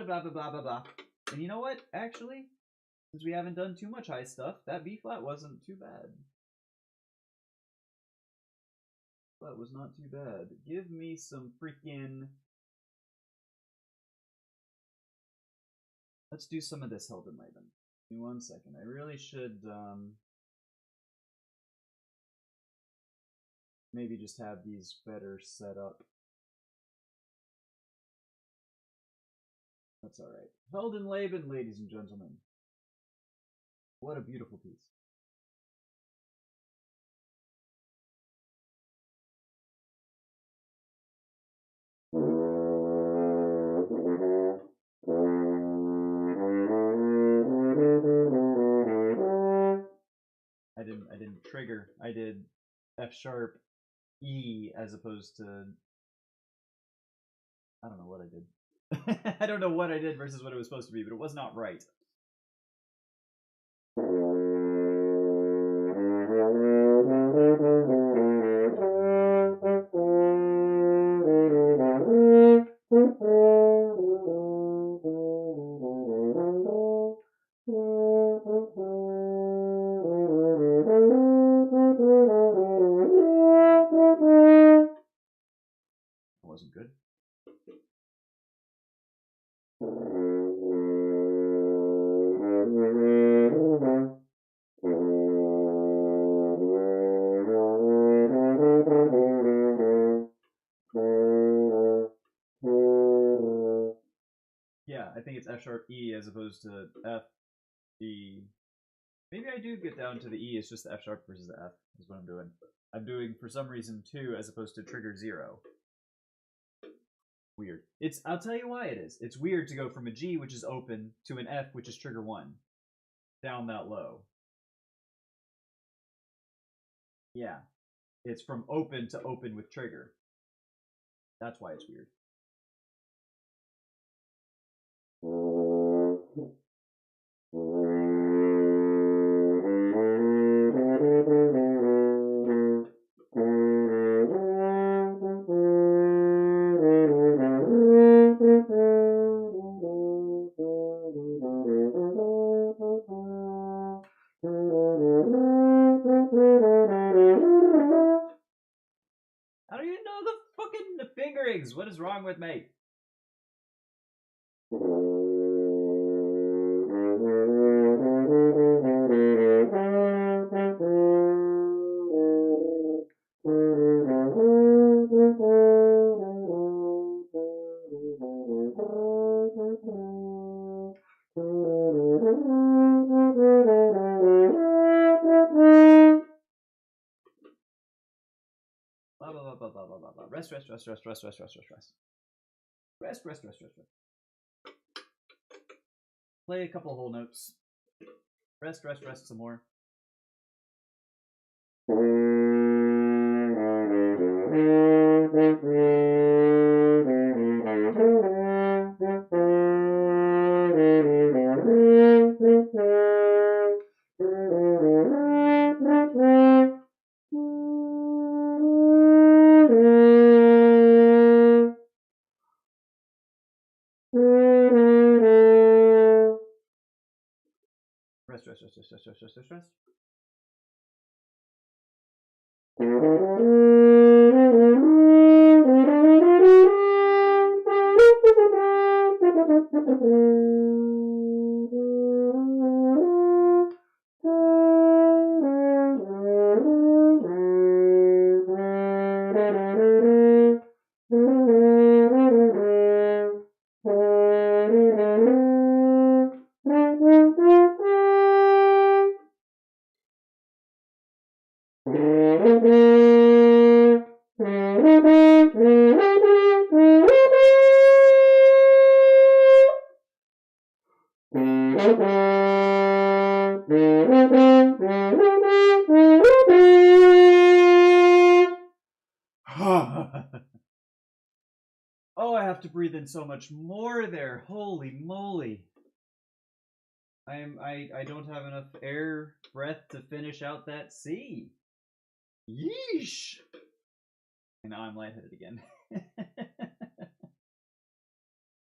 blah, blah, blah, blah, blah. And you know what? Actually, since we haven't done too much high stuff, that B flat wasn't too bad. That was not too bad. Give me some freaking... Let's do some of this Heldenleben. Give me 1 second. I really should maybe just have these better set up. That's alright. Heldenleben, ladies and gentlemen. What a beautiful piece. I didn't trigger. I did F sharp E as opposed to... I don't know what I did. I don't know what I did versus what it was supposed to be, but it was not right. That wasn't good. Yeah, I think it's F sharp E as opposed to F, E. Maybe I do get down to the E, it's just the F sharp versus the F is what I'm doing. I'm doing, for some reason, 2 as opposed to trigger 0. Weird. I'll tell you why it is. It's weird to go from a G, which is open, to an F, which is trigger 1. Down that low. Yeah. It's from open to open with trigger. That's why it's weird. I don't even know the fucking fingerings. What is wrong with me? Blah, blah, blah, blah, blah, blah, blah, blah. Rest, rest, rest, rest, rest, rest, rest, rest, rest. Rest, rest, rest, rest, rest. Play a couple whole notes. Rest, rest, rest some more. Rest, rest, rest, rest, rest, rest, rest, rest, rest. Oh, I have to breathe in so much more there. Holy moly. I don't have enough air breath to finish out that C. Yeesh. And now I'm lightheaded again.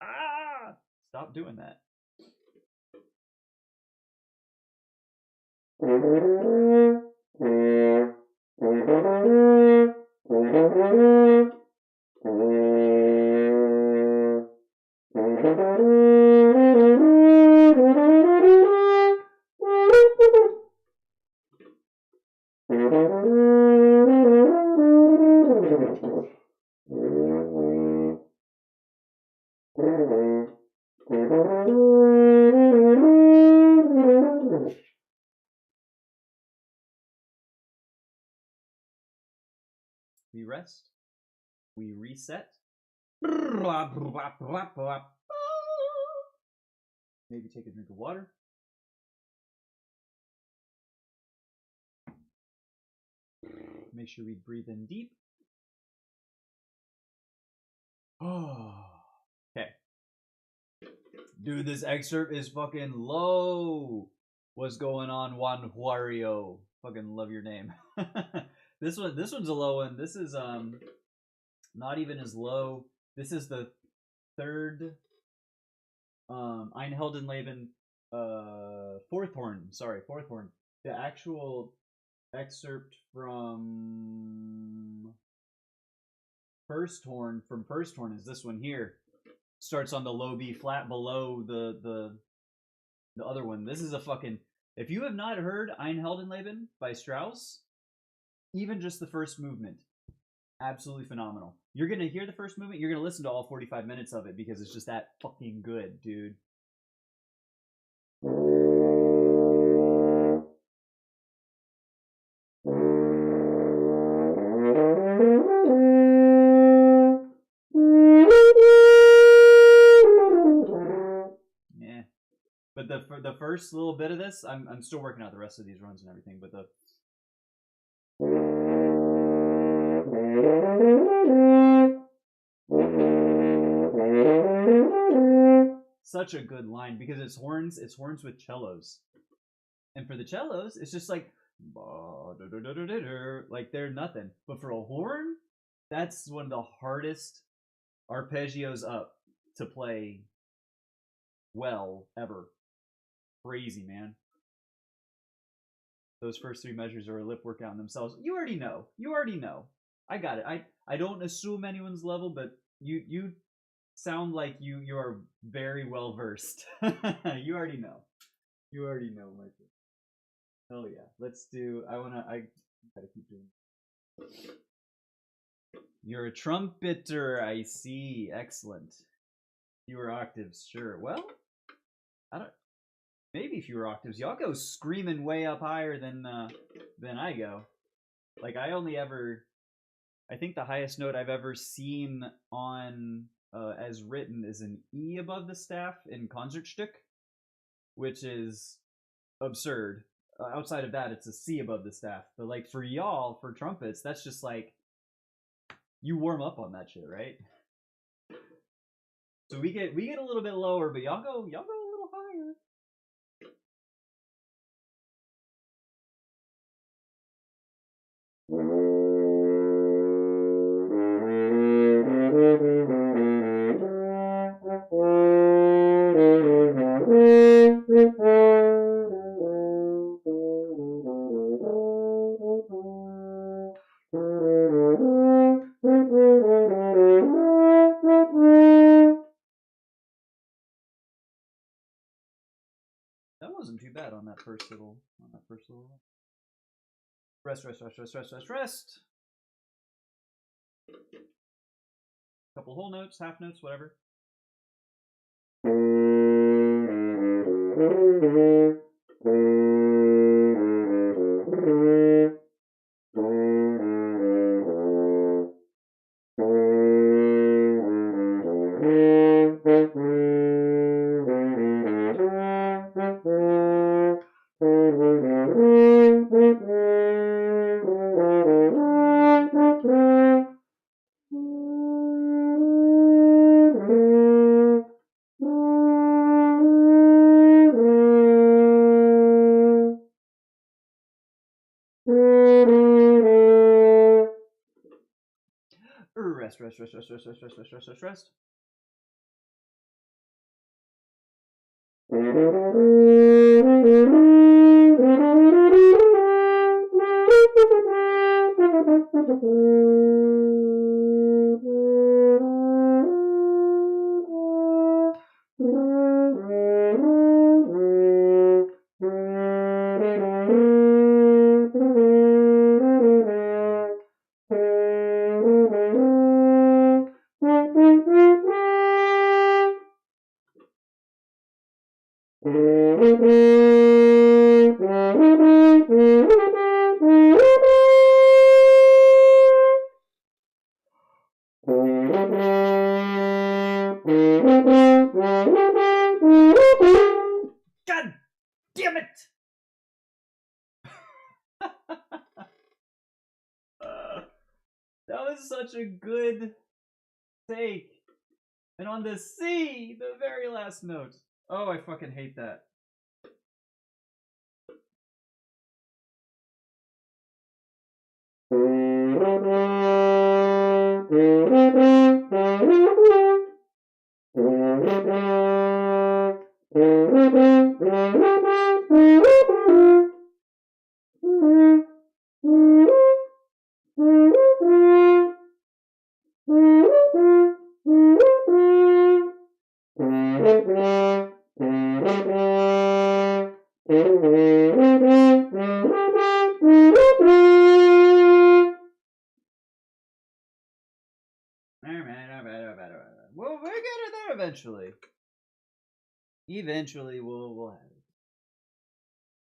Ah! Stop doing that. We rest. We reset. Maybe take a drink of water. Make sure we breathe in deep. Oh. Okay. Dude, this excerpt is fucking low. What's going on, Juan Wario? Fucking love your name. This one's a low one. This is not even as low. This is the third Einheldenleben fourth horn. Sorry, fourth horn. The actual excerpt from first horn is this one here. Starts on the low B flat below the other one. This is a fucking. If you have not heard Einheldenleben by Strauss, even just the first movement, absolutely phenomenal. You're gonna hear the first movement. You're gonna listen to all 45 minutes of it because it's just that fucking good, dude. Yeah, but the first little bit of this, I'm still working out the rest of these runs and everything. But the such a good line because it's horns with cellos, and for the cellos, it's just like they're nothing. But for a horn, that's one of the hardest arpeggios up to play well ever. Crazy, man. Those first three measures are a lip workout in themselves. You already know. I got it. I don't assume anyone's level, but you sound like you are very well versed. You already know. You already know, my friend. Oh yeah. Let's do. I gotta keep doing. You're a trumpeter, I see. Excellent. Fewer octaves, sure. Well, I don't. Maybe fewer octaves. Y'all go screaming way up higher than I go. Like I think the highest note I've ever seen on as written is an E above the staff in Concertstück, which is absurd. Outside of that, it's a C above the staff. But like for y'all, for trumpets, that's just like you warm up on that shit, right? So we get a little bit lower, but y'all go a little higher. That wasn't too bad on that first little rest. Couple whole notes, half notes, whatever. Rest. God damn it! That was such a good take. And on the C, the very last note. Oh, I fucking hate that. Well, we're getting there eventually. Eventually, we'll have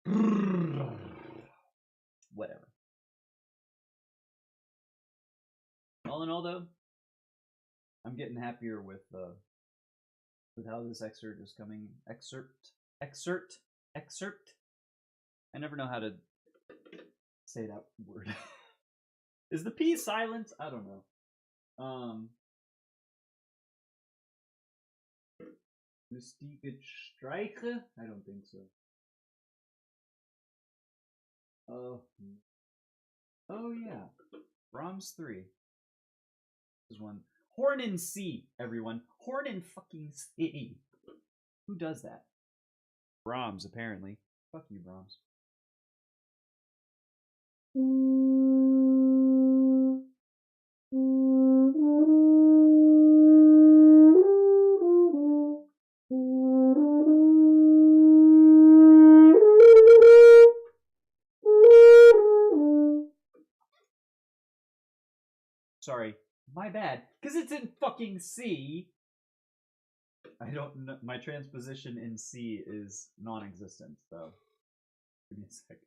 it. Whatever. All in all, though, I'm getting happier with how this excerpt is coming. Excerpt. I never know how to say that word. Is the P silent? I don't know. Lustige Streiche? I don't think so. Oh yeah. Brahms 3. This is one. Horn in C, everyone. Horn in fucking C. Who does that? Brahms, apparently. Fuck you, Brahms. Sorry, my bad. Because it's in fucking C. I don't know. My transposition in C is non-existent, so give me a sec.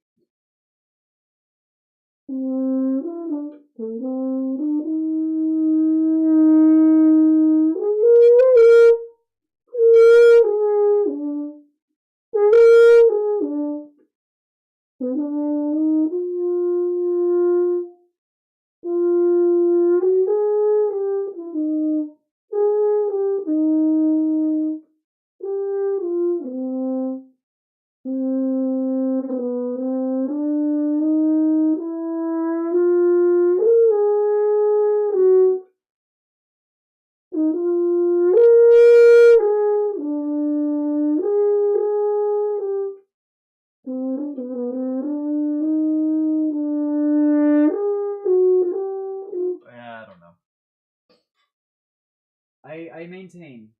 I maintain.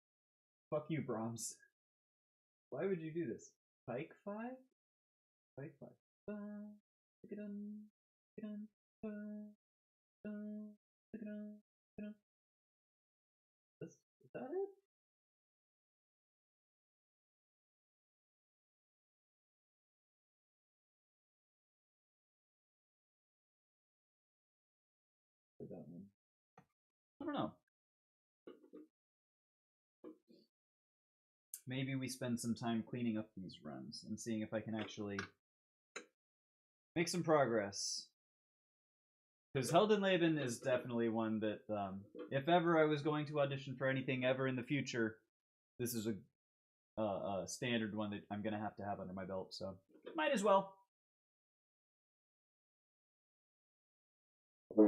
Fuck you, Brahms. Why would you do this? Pike 5? Pike 5. Is that it? I don't know. Maybe we spend some time cleaning up these runs and seeing if I can actually make some progress. Because Heldenleben is definitely one that, if ever I was going to audition for anything ever in the future, this is a standard one that I'm going to have under my belt, so might as well. I'm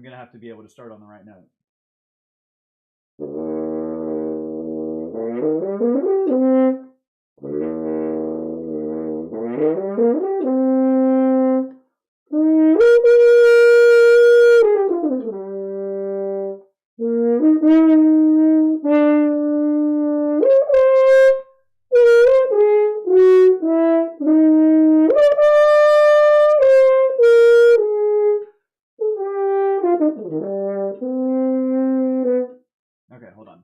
going to have to be able to start on the right note. Okay, hold on.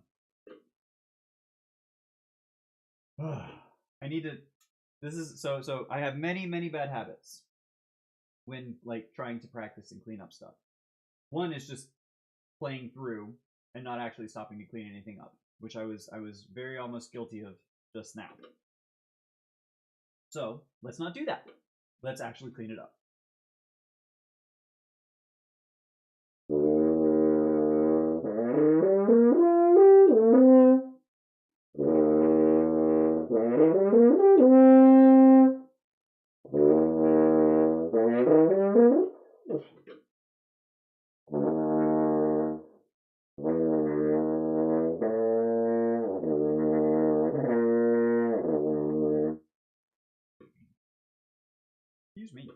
I need to. This is so. I have many bad habits when like trying to practice and clean up stuff. One is just playing through and not actually stopping to clean anything up, which I was very almost guilty of just now. So let's not do that. Let's actually clean it up. Excuse me.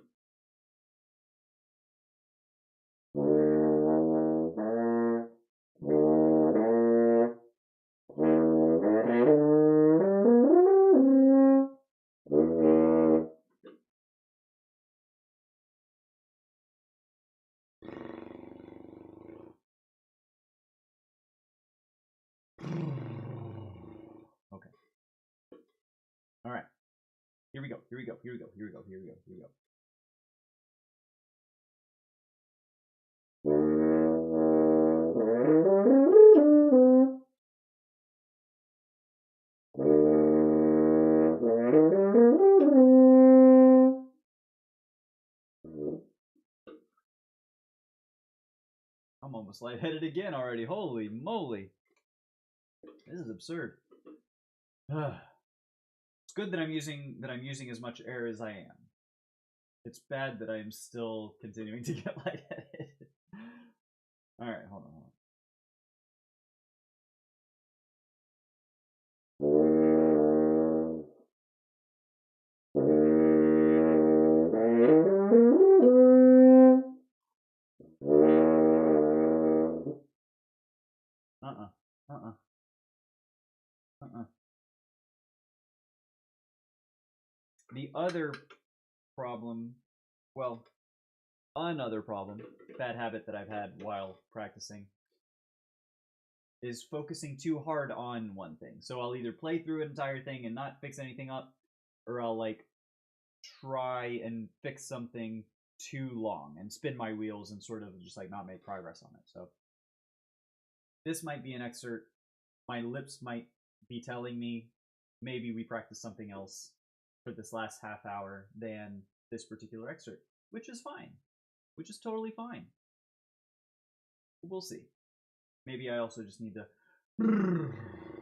Okay. All right. Here we go. Here we go. Here we go. Here we go. Here we go. Here we go. I'm almost lightheaded again already. Holy moly. This is absurd. It's good that I'm using as much air as I am. It's bad that I am still continuing to get lightheaded. All right, hold on. The other problem, well, another problem, bad habit that I've had while practicing is focusing too hard on one thing. So I'll either play through an entire thing and not fix anything up, or I'll like try and fix something too long and spin my wheels and sort of just like not make progress on it. So this might be an excerpt. My lips might be telling me maybe we practice something else for this last half hour than this particular excerpt, which is fine, which is totally fine. We'll see. Maybe I also just need to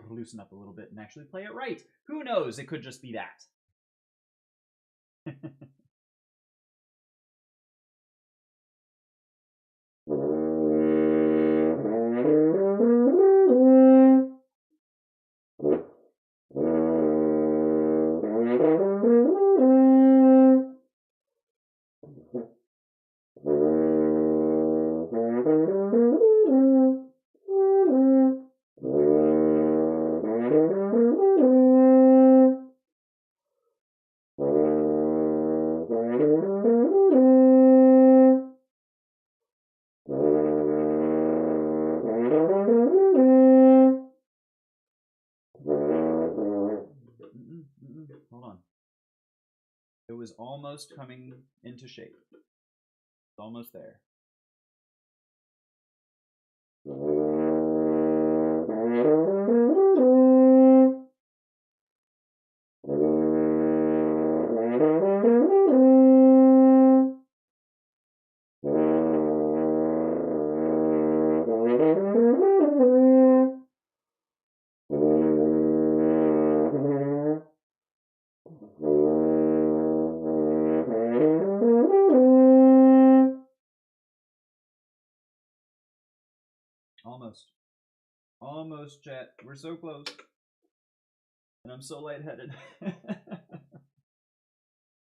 loosen up a little bit and actually play it right. Who knows? It could just be that. Hold on. It was almost coming into shape. It's almost there. Almost. Almost, chat. We're so close. And I'm so lightheaded.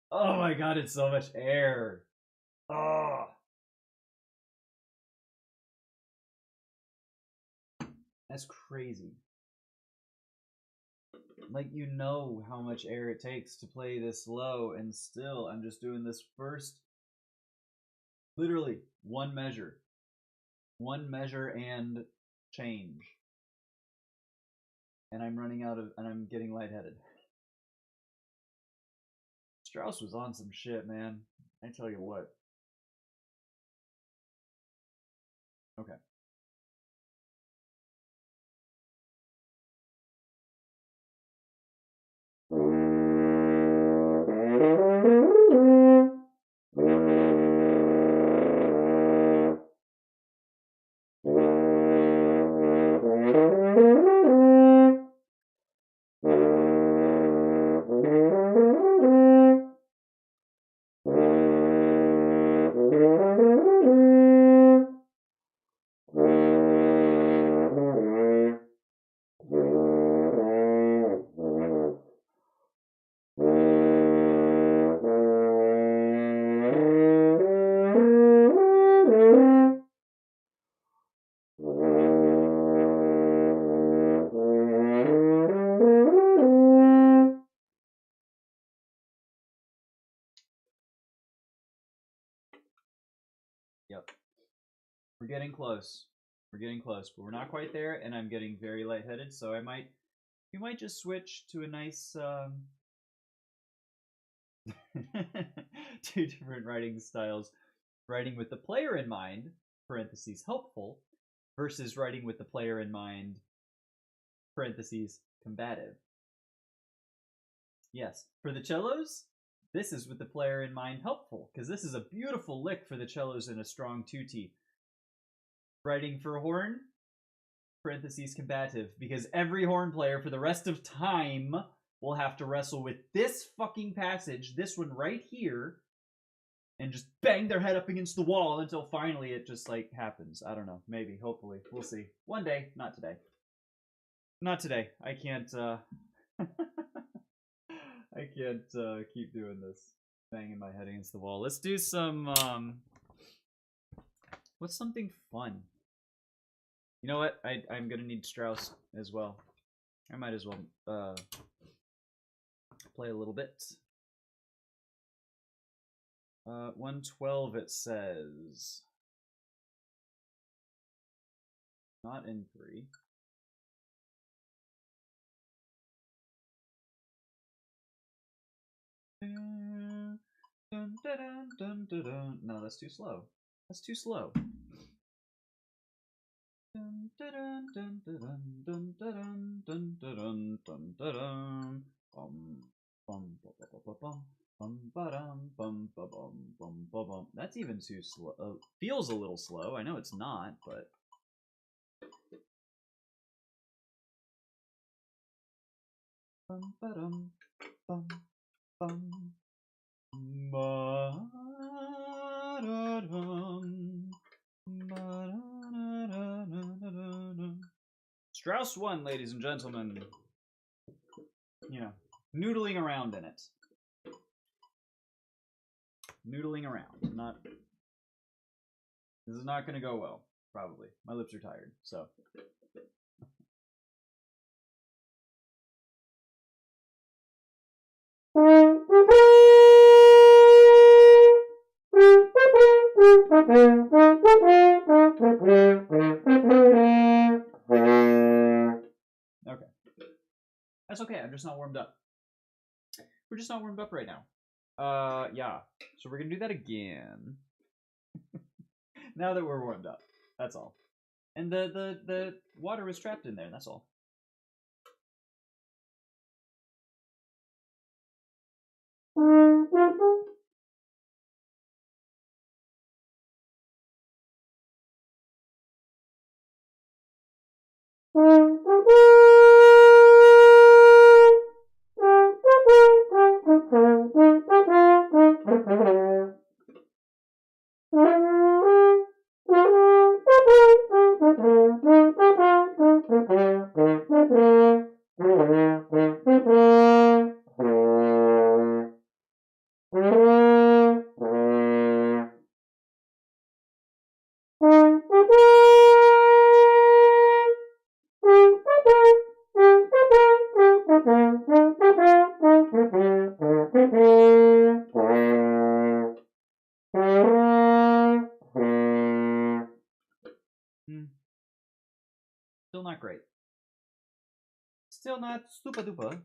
Oh my god, it's so much air. Oh. That's crazy. Like, you know how much air it takes to play this low, and still I'm just doing this first, literally one measure and change, and I'm running out of, and I'm getting lightheaded. Strauss was on some shit, man. I tell you what. Okay. Yep. We're getting close. We're getting close, but we're not quite there, and I'm getting very lightheaded, so we might just switch to a nice, two different writing styles. Writing with the player in mind, parentheses, helpful, versus writing with the player in mind, parentheses, combative. Yes, for the cellos, this is with the player in mind, helpful, because this is a beautiful lick for the cellos in a strong 2T. Writing for horn, parentheses, combative, because every horn player for the rest of time will have to wrestle with this fucking passage, this one right here, and just bang their head up against the wall until finally it just, like, happens. I don't know. Maybe. Hopefully. We'll see. One day. Not today. Not today. I can't, I can't, keep doing this. Banging my head against the wall. Let's do some, what's something fun? You know what? I'm gonna need Strauss as well. I might as well, play a little bit. 112 it says. Not in 3. No, that's too slow. That's too slow. That's even too slow. Feels a little slow. I know it's not, but. Strauss 1, ladies and gentlemen. You know, noodling around in it. Noodling around. Not. This is not going to go well, probably. My lips are tired, so. Okay. That's okay, I'm just not warmed up. We're just not warmed up right now. Yeah. So we're gonna do that again. Now that we're warmed up. That's all. And the water was trapped in there, that's all. Still not great. Still not super duper.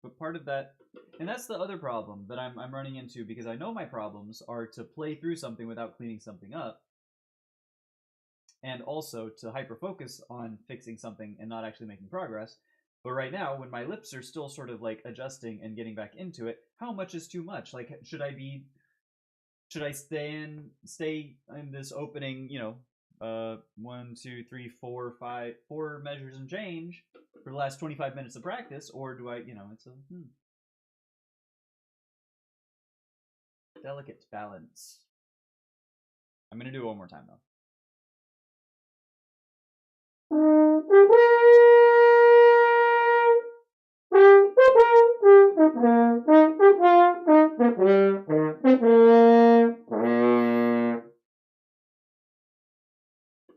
But part of that, and that's the other problem that I'm running into, because I know my problems are to play through something without cleaning something up, and also to hyper focus on fixing something and not actually making progress. But right now, when my lips are still sort of like adjusting and getting back into it, how much is too much? Like, should I stay in this opening, 1, 2, 3, 4, 5, 4 measures and change for the last 25 minutes of practice, or do I, it's a delicate balance. I'm gonna do it one more time though.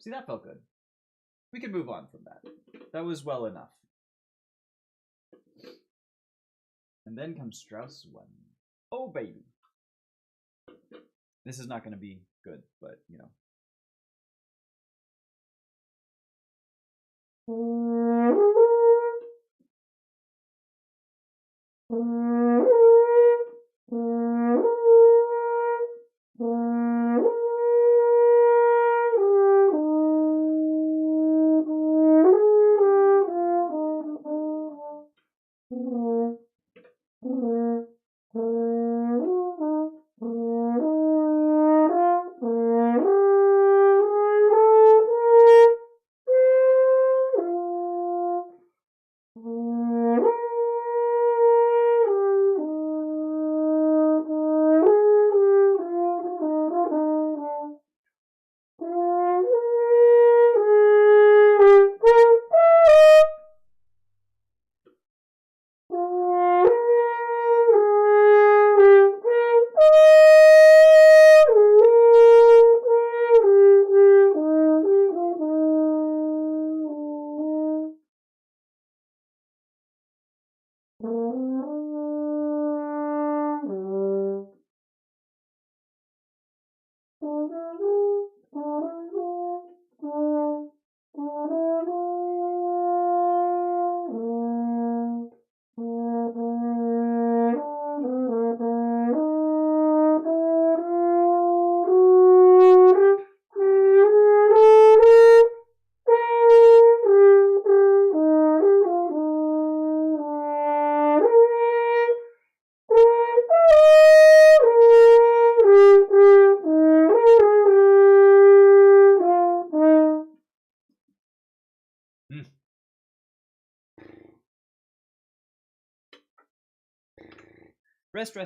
See, that felt good. We can move on from that. That was well enough. And then comes Strauss 1. Oh, baby. This is not going to be good, but, Rest.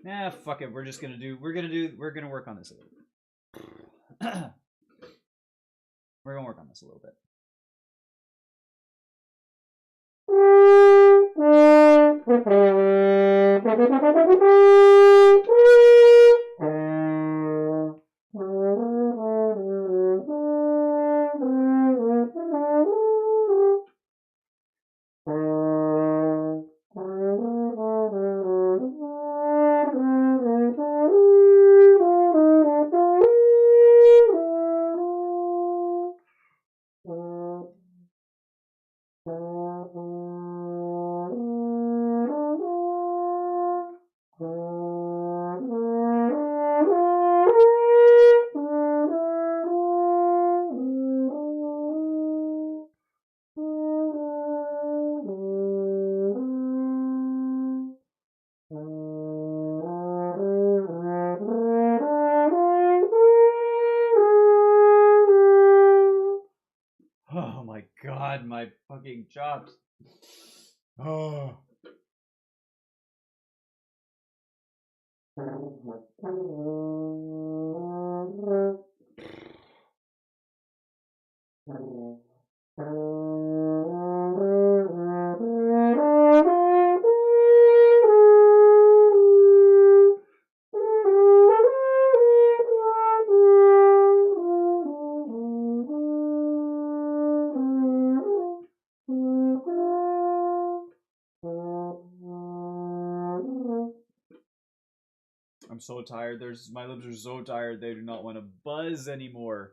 Nah, fuck it. We're gonna work on this a little bit. We're gonna work on this a little bit. God, my fucking chops. Oh. I'm so tired. My lips are so tired. They do not want to buzz anymore.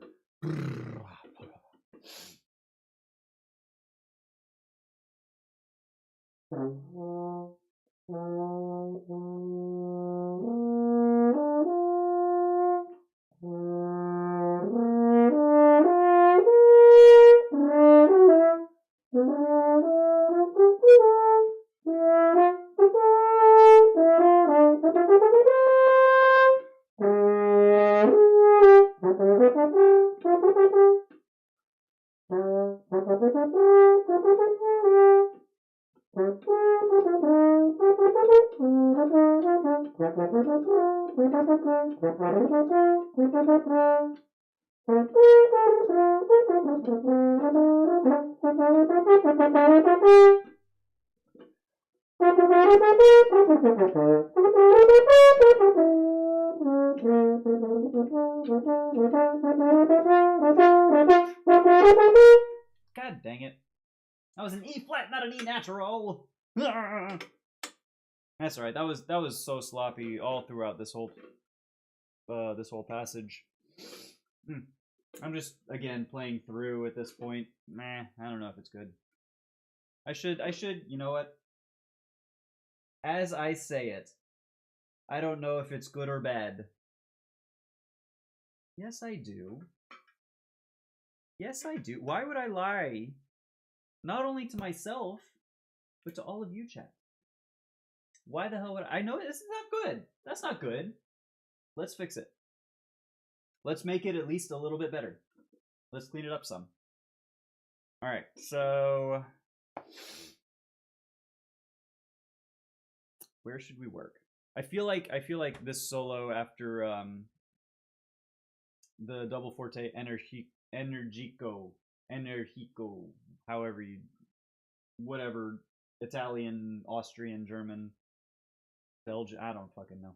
God dang it. That was an E flat, not an E natural. That's alright. That was so sloppy all throughout this whole passage. I'm just again playing through at this point. Meh, I don't know if it's good. I should, you know what? As I say it, I don't know if it's good or bad. Yes, I do. Yes, I do. Why would I lie? Not only to myself, but to all of you, chat. Why the hell would I know this is not good? That's not good. Let's fix it. Let's make it at least a little bit better. Let's clean it up some. All right, so where should we work? I feel like this solo after the double forte energico, however you, whatever, Italian, Austrian, German, Belgian, I don't fucking know.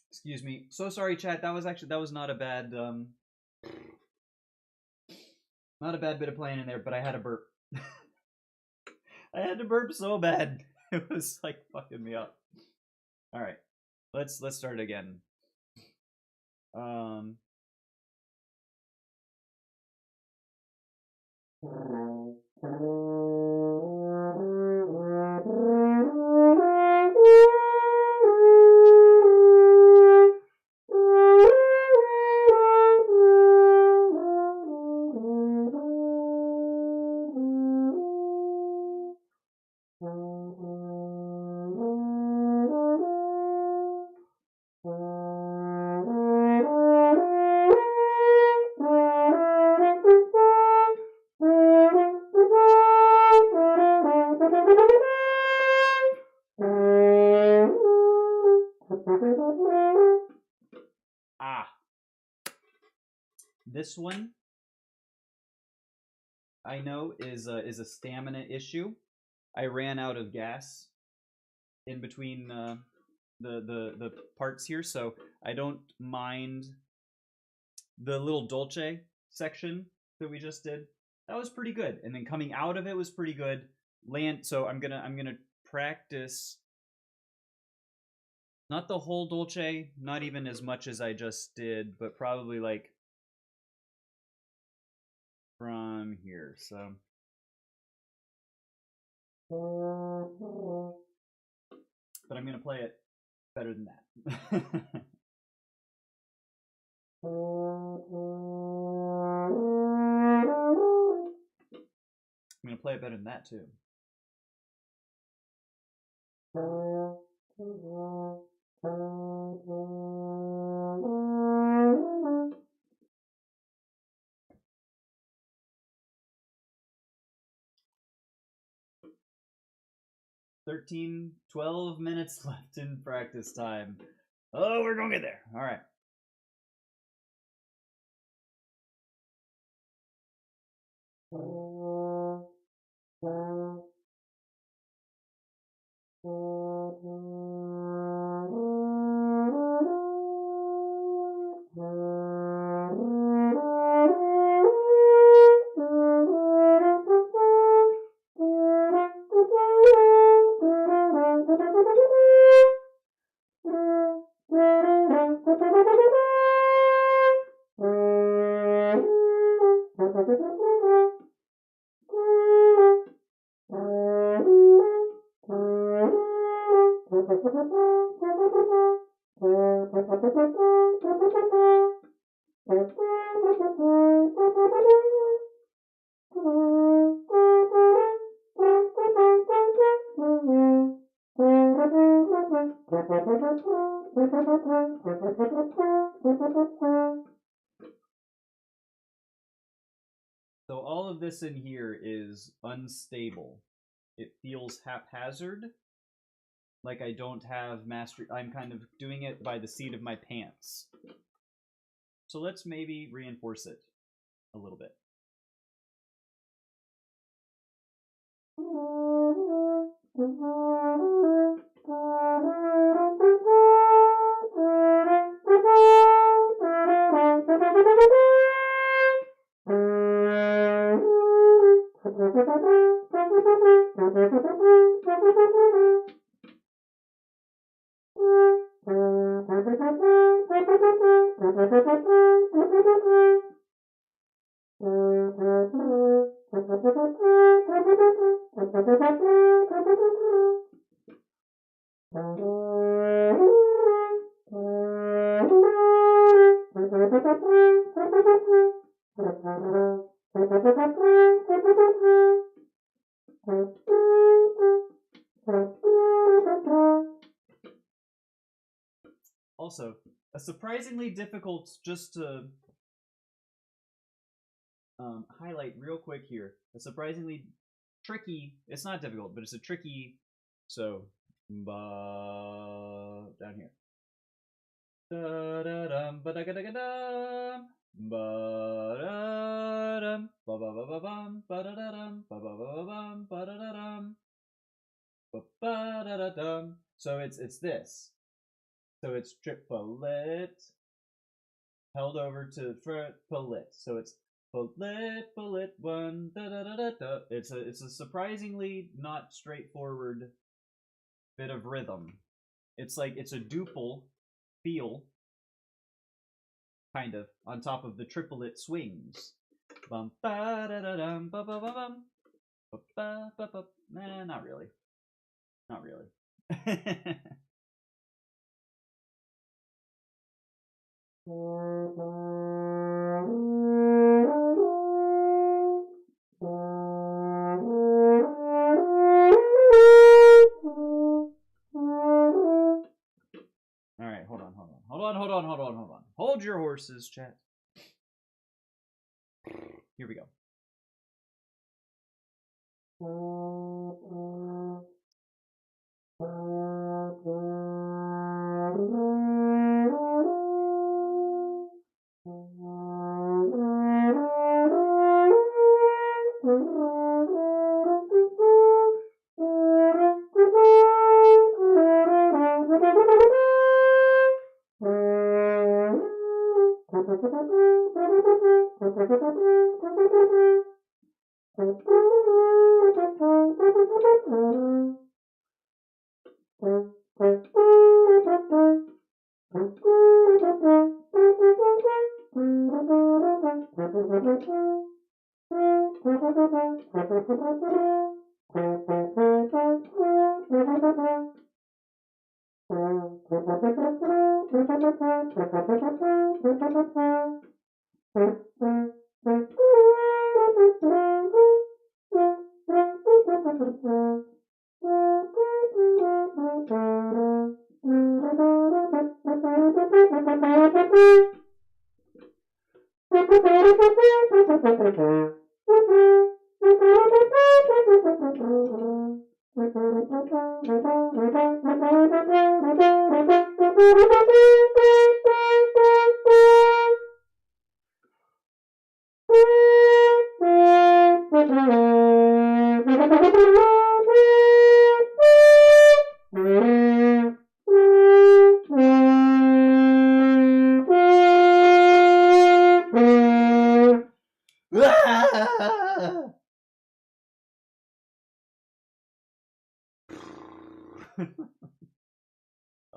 Excuse me. So sorry, chat. That was not a bad not a bad bit of playing in there, but I had a burp. I had to burp so bad. It was like fucking me up. All right. Let's start again. This one I know is a stamina issue. I ran out of gas in between the parts here, so I don't mind the little dolce section that we just did. That was pretty good, and then coming out of it was pretty good. So I'm gonna practice not the whole dolce, not even as much as I just did, but probably like from here. So but I'm gonna play it better than that. I'm gonna play it better than that too. $13, 12 minutes left in practice time. Oh, we're gonna get there. All right. So all of this in here is unstable. It feels haphazard, like I don't have mastery. I'm kind of doing it by the seat of my pants. So let's maybe reinforce it a little bit. Also, a surprisingly difficult, just to highlight real quick here, a surprisingly tricky, it's not difficult, but it's a tricky, so, down here. Da-da-dum, ba-da-ga-da-ga-dum, ba-da-dum, ba-ba-ba-ba-bum, ba-da-da-dum, ba-ba-ba-ba-bum, ba-da-da-dum, ba-ba-da-da-dum. So it's this. So it's triplet held over to triplet. So it's bullet one da da da da da. It's a surprisingly not straightforward bit of rhythm. It's like it's a duple feel, kind of, on top of the triplet swings. Bum ba da da dum ba ba ba bum ba ba ba ba. Nah, not really. Not really. All right, hold on. Hold your horses, chat. Here we go.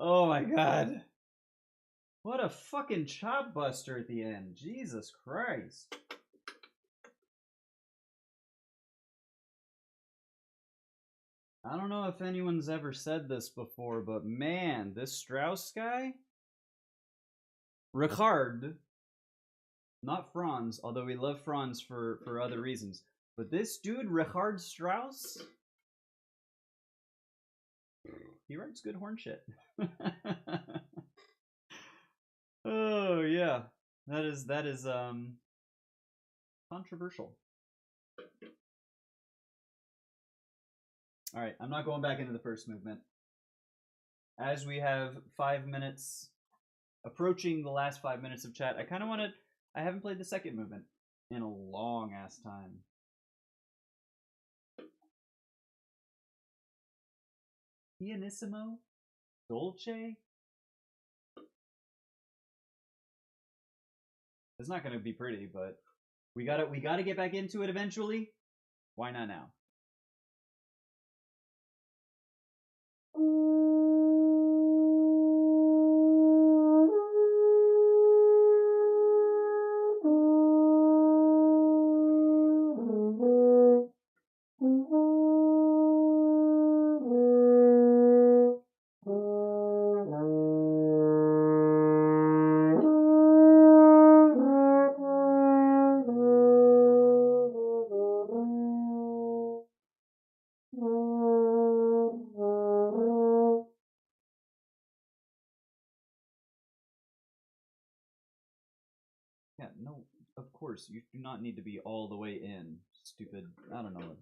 Oh my god. What a fucking chop buster at the end. Jesus Christ. I don't know if anyone's ever said this before, but man, this Strauss guy, Richard, not Franz, although we love Franz for other reasons, but this dude, Richard Strauss, he writes good horn shit. Oh yeah, that is controversial. All right, I'm not going back into the first movement. As we have 5 minutes, approaching the last 5 minutes of chat, I kind of want to. I haven't played the second movement in a long ass time. Pianissimo, Dolce. It's not going to be pretty, but we gotta get back into it eventually. Why not now? Yeah, no, of course, you do not need to be all the way in. Stupid, I don't know.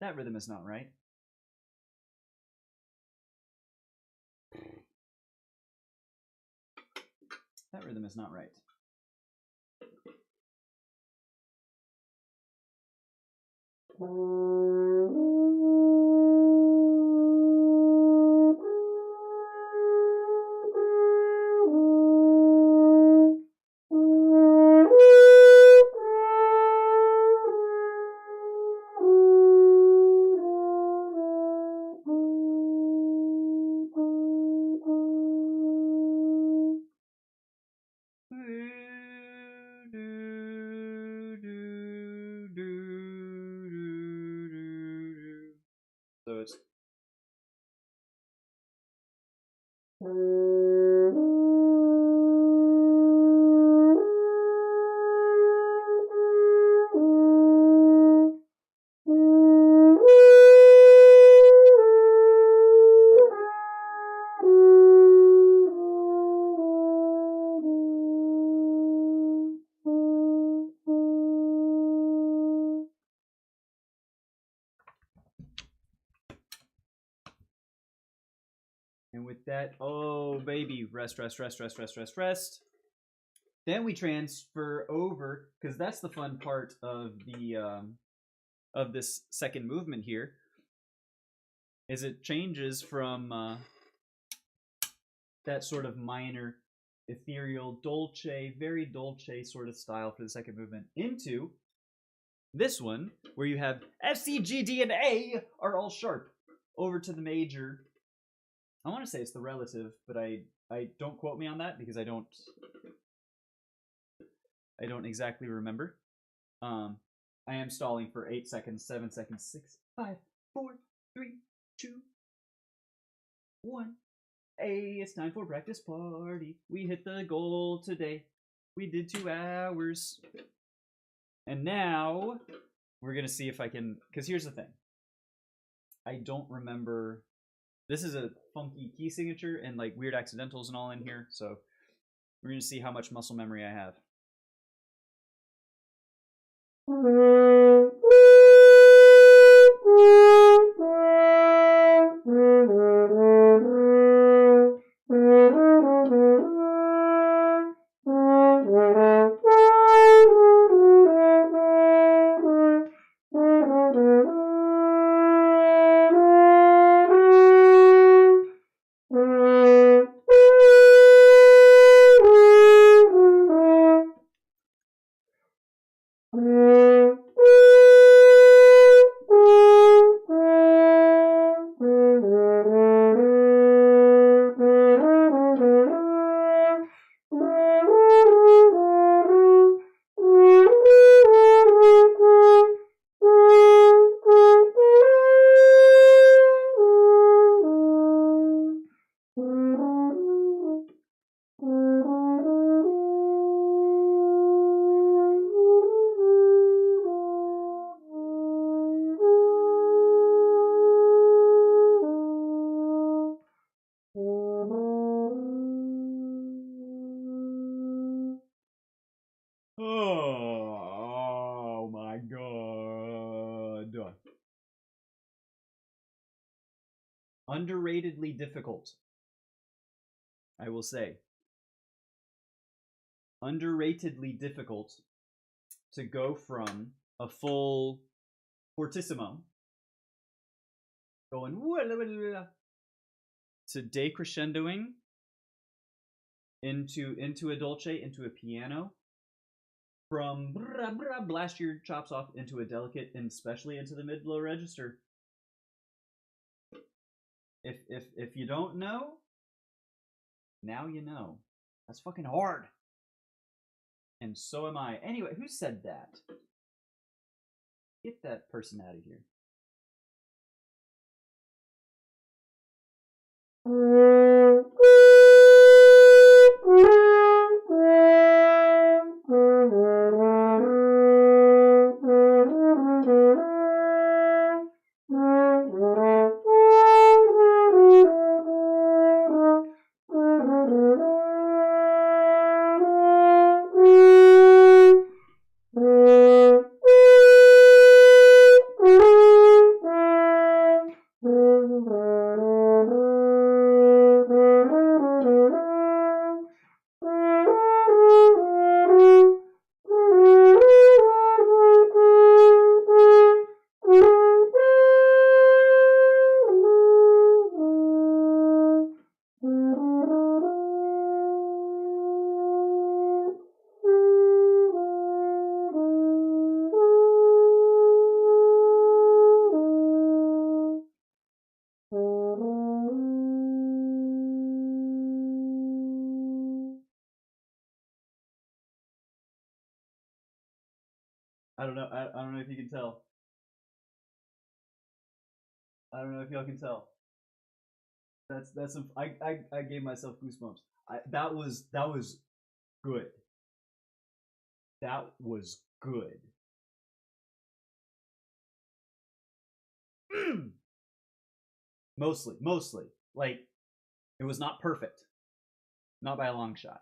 That rhythm is not right. That rhythm is not right. So it's and with that, oh baby, rest, rest, rest, rest, rest, rest, rest. Then we transfer over, because that's the fun part of this second movement here, is it changes from that sort of minor, ethereal, dolce, very dolce sort of style for the second movement into this one, where you have F, C, G, D, and A are all sharp over to the major. I want to say it's the relative, but I don't quote me on that because I don't exactly remember. I am stalling for 8 seconds, 7 seconds, 6, 5, 4, 3, 2, 1. Hey, it's time for practice party. We hit the goal today. We did 2 hours. And now we're going to see if I can, because here's the thing. I don't remember. This is a funky key signature and like weird accidentals and all in here. So we're going to see how much muscle memory I have. Oh my god. Underratedly difficult, I will say. Underratedly difficult to go from a full fortissimo going to decrescendoing into a dolce, into a piano, from blast your chops off into a delicate, and especially into the mid-low register. If you don't know, now you know. That's fucking hard. And so am I. Anyway, who said that? Get that person out of here. I don't know. I don't know if you can tell. I don't know if y'all can tell. That's some. I gave myself goosebumps. That was good. That was good. Mostly. Like it was not perfect, not by a long shot.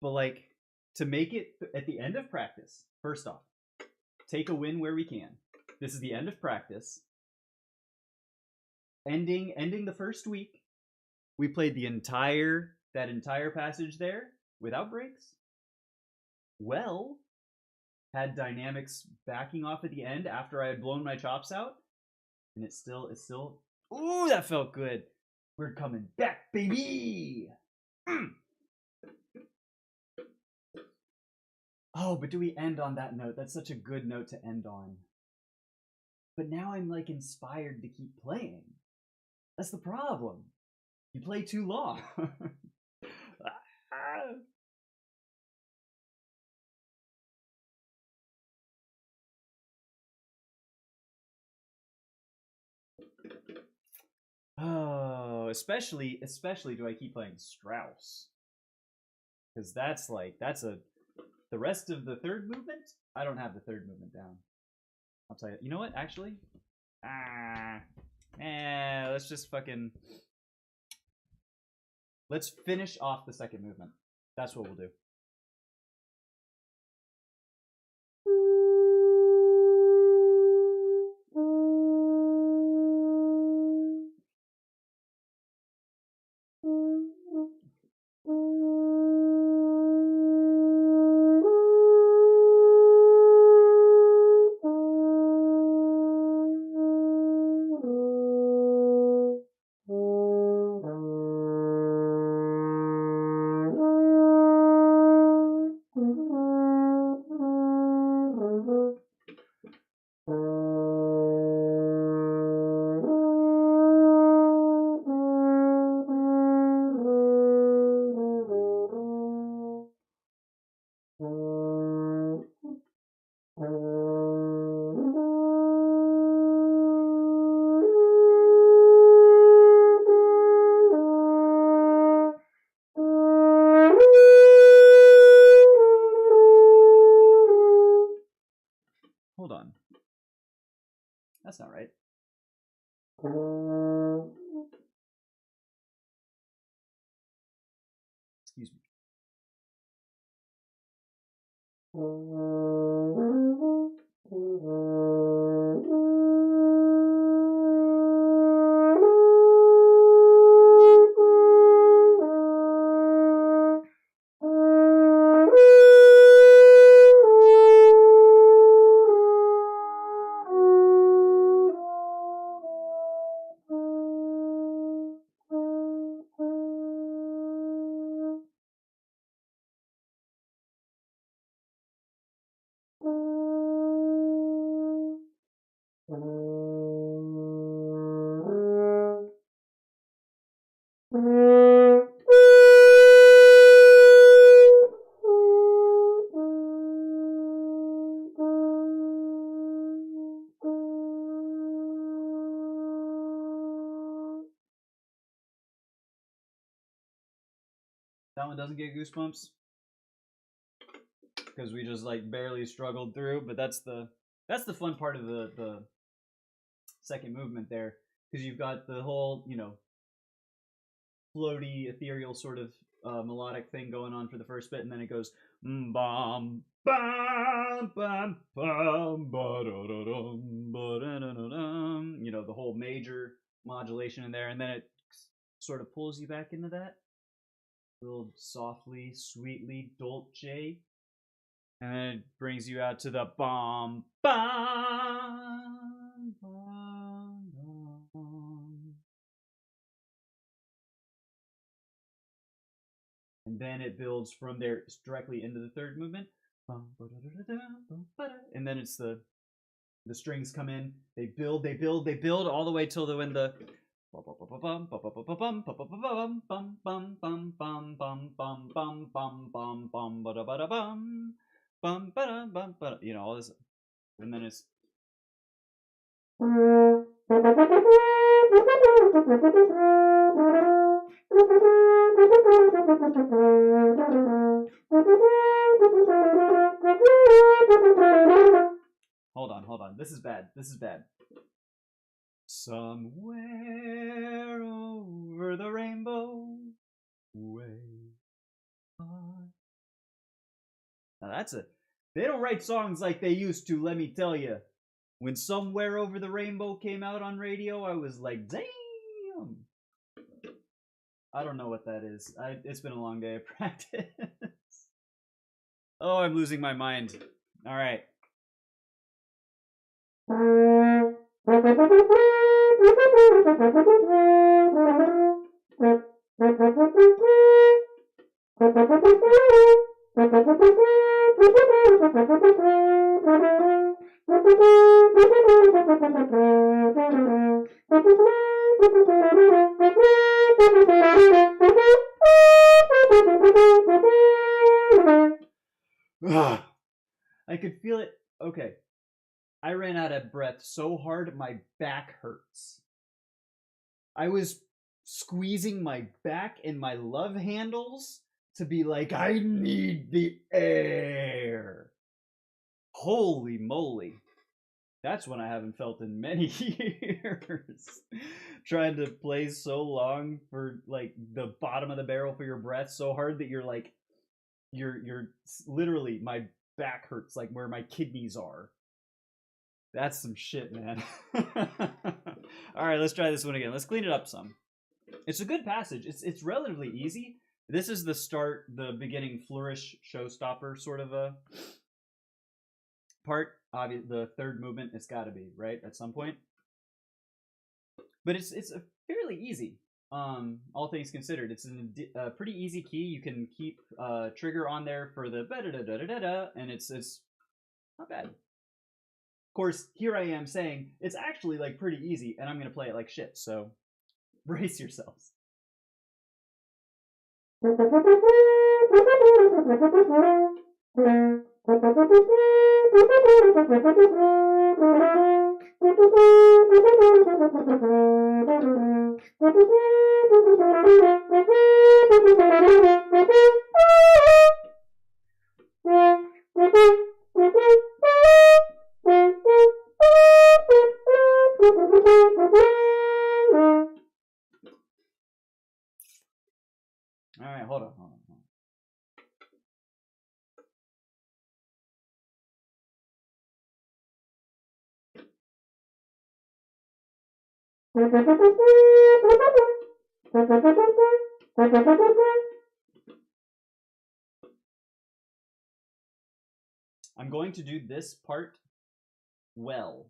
But like to make it at the end of practice. First off, take a win where we can. This is the end of practice. Ending the first week. We played that entire passage there without breaks. Well, had dynamics backing off at the end after I had blown my chops out, and it's still ooh, that felt good. We're coming back, baby. Oh, but do we end on that note? That's such a good note to end on. But now I'm like inspired to keep playing. That's the problem. You play too long. Oh, especially do I keep playing Strauss? Because that's the rest of the third movement. I don't have the third movement down. I'll tell you. You know what? Actually, let's just fucking let's finish off the second movement. That's what we'll do. Hold on. That's not right. Excuse me. That one doesn't get goosebumps because we just like barely struggled through. But that's the fun part of the second movement there, because you've got the whole floaty ethereal sort of melodic thing going on for the first bit, and then it goes bum bum bum bum the whole major modulation in there, and then it sort of pulls you back into that little softly, sweetly dolce, and then it brings you out to the bum bum bum bum. And then it builds from there directly into the third movement. And then it's the strings come in, they build all the way till when the bum ba bum ba, you know, all this, and then it's hold on. This is bad. This is bad. Somewhere over the rainbow, way far. Now that's a. They don't write songs like they used to. Let me tell you. When Somewhere Over the Rainbow came out on radio, I was like, damn. I don't know what that is. It's been a long day of practice. Oh, I'm losing my mind. All right. I could feel it. Okay. I ran out of breath so hard my back hurts. I was squeezing my back and my love handles to be like, I need the air. Holy moly. That's when I haven't felt in many years. Trying to play so long for like the bottom of the barrel for your breath so hard that you're like, you're literally, my back hurts like where my kidneys are. That's some shit, man. All right, let's try this one again. Let's clean it up some. It's a good passage. It's relatively easy. This is the start, the beginning flourish showstopper sort of a part. The third movement, it's got to be right at some point. But it's a fairly easy. All things considered, it's a pretty easy key. You can keep trigger on there for the da-da-da-da-da-da, and it's not bad. Of course, here I am saying it's actually like pretty easy, and I'm gonna play it like shit. So brace yourselves. All right, hold on. I'm going to do this part well,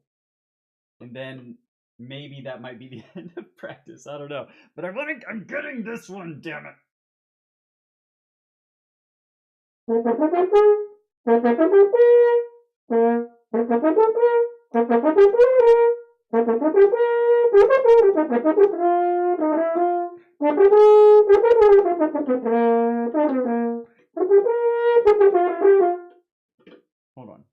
and then maybe that might be the end of practice. I don't know, but I'm getting this one. Damn it! Hold on.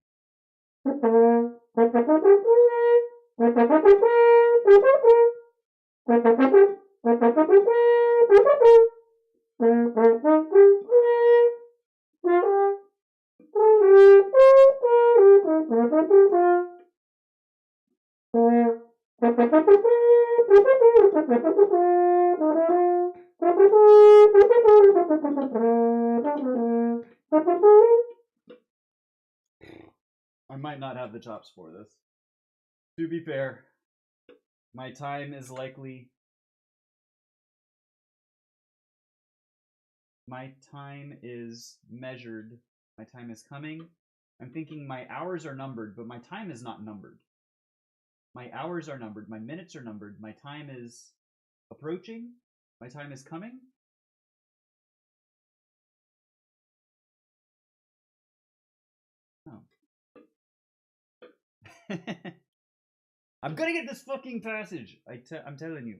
I might not have the chops for this. To be fair, my time is likely. My time is measured. My time is coming. I'm thinking my hours are numbered, but my time is not numbered. My hours are numbered. My minutes are numbered. My time is approaching. My time is coming. Oh. I'm gonna get this fucking passage. I'm telling you.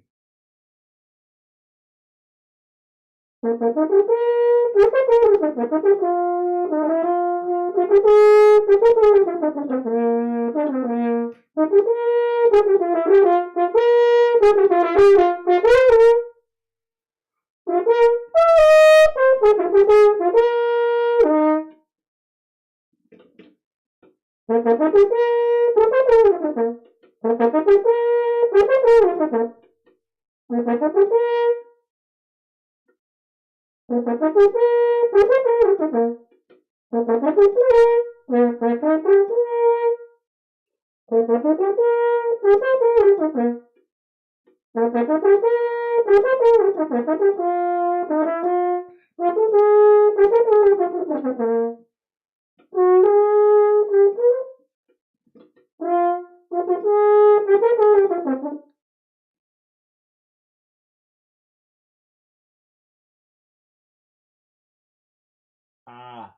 Ah.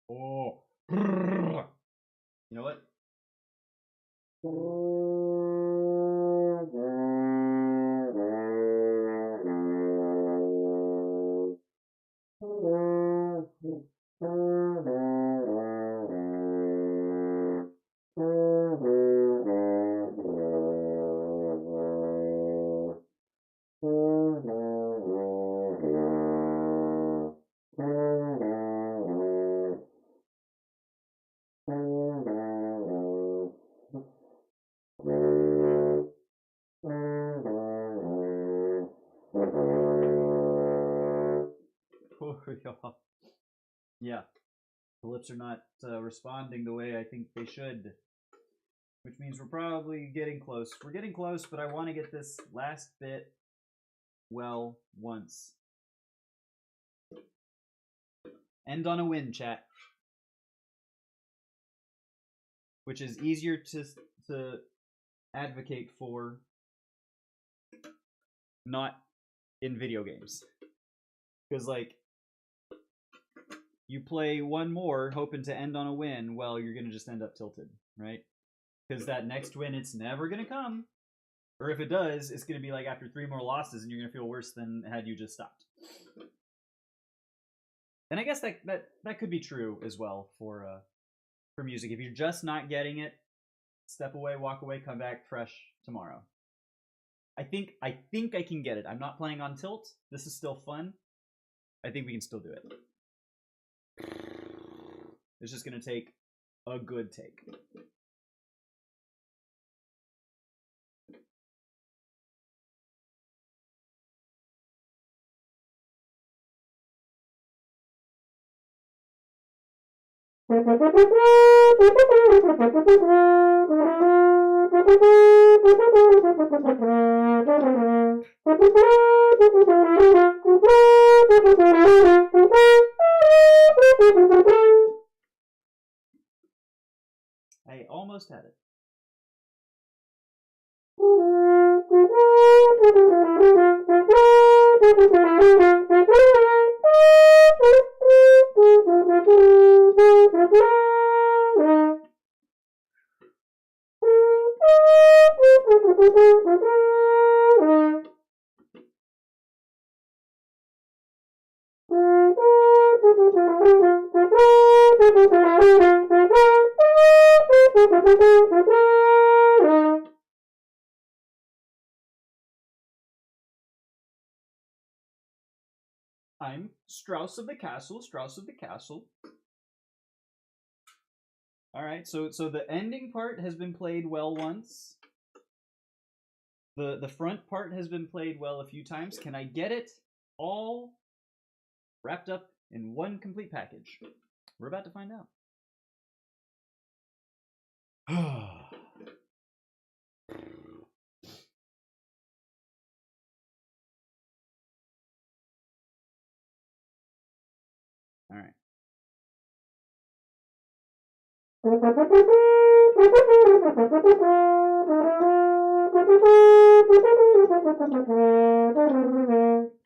Oh. You know what? Yeah, the lips are not responding the way I think they should, which means we're probably getting close. We're getting close, but I want to get this last bit well once. End on a win, chat. Which is easier to advocate for not in video games. Because, like, you play one more hoping to end on a win, well, you're going to just end up tilted, right? Because that next win, it's never going to come. Or if it does, it's going to be like after 3 more losses and you're going to feel worse than had you just stopped. And I guess that could be true as well for music. If you're just not getting it, step away, walk away, come back fresh tomorrow. I think I can get it. I'm not playing on tilt. This is still fun. I think we can still do it. It's just going to take a good take. I almost had it. I'm Strauss of the Castle, Strauss of the Castle. Alright, so the ending part has been played well once. The front part has been played well a few times. Can I get it all wrapped up in one complete package? We're about to find out. All right.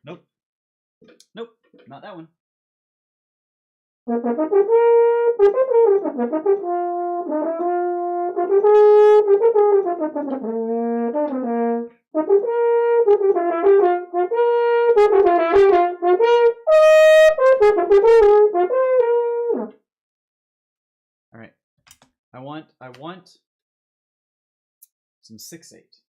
Nope. Nope. Not that one. All right. I want some 6/8.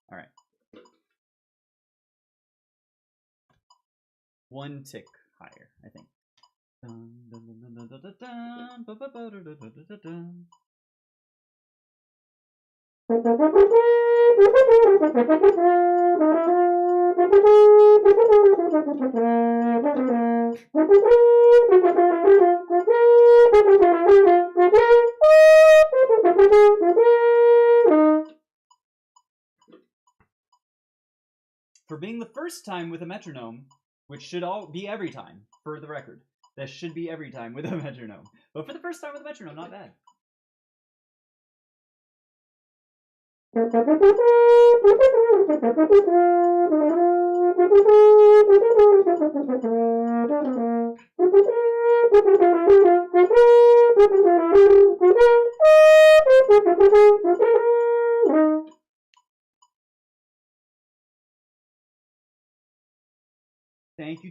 All right. One tick higher, I think. For being the first time with a metronome, which should all be every time, for the record. That should be every time with a metronome. But for the first time with a metronome, not bad.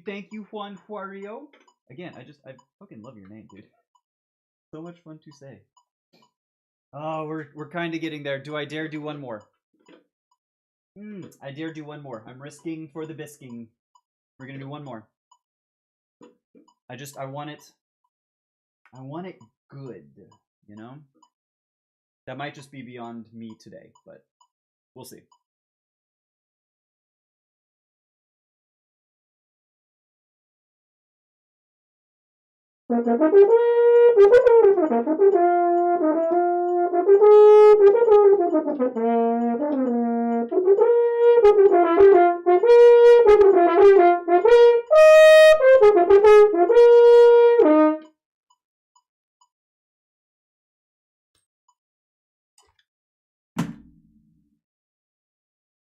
Thank you, Juan Juario. Again, I fucking love your name, dude. So much fun to say. Oh, we're kind of getting there. Do I dare do one more? I dare do one more. I'm risking for the bisking. We're gonna do one more. I want it. I want it good, you know? That might just be beyond me today, but we'll see.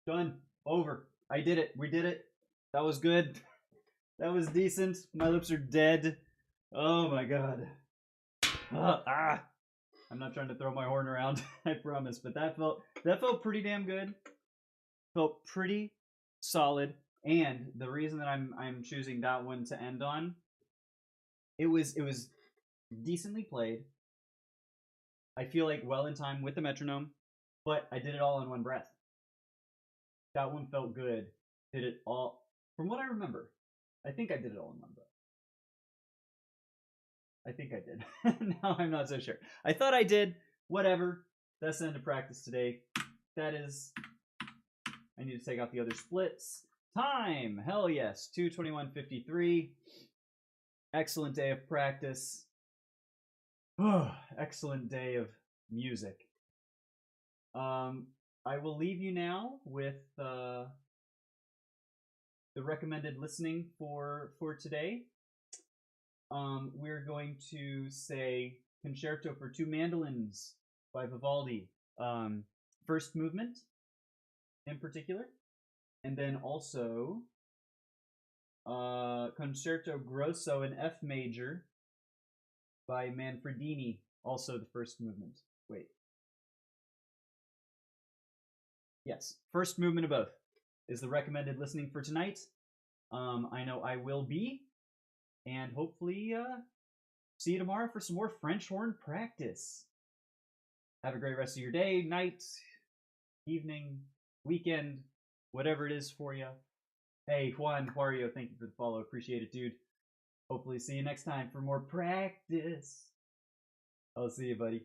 Done. Over. I did it. We did it. That was good. That was decent. My lips are dead. Oh my god. I'm not trying to throw my horn around, I promise, but that felt pretty damn good. Felt pretty solid, and the reason that I'm choosing that one to end on, it was decently played. I feel like well in time with the metronome, but I did it all in one breath. That one felt good. Did it all from what I remember. I think I did it all in one breath. I think I did. Now I'm not so sure. I thought I did. Whatever. That's the end of practice today. That is. I need to take out the other splits. Time! Hell yes. 2:21:53. Excellent day of practice. Oh, excellent day of music. I will leave you now with the recommended listening for today. We're going to say Concerto for Two Mandolins by Vivaldi. First movement in particular. And then also Concerto Grosso in F major by Manfredini, also the first movement. Wait. Yes, first movement of both is the recommended listening for tonight. I know I will be. And hopefully, see you tomorrow for some more French horn practice. Have a great rest of your day, night, evening, weekend, whatever it is for you. Hey, Juan Juario, thank you for the follow. Appreciate it, dude. Hopefully see you next time for more practice. I'll see you, buddy.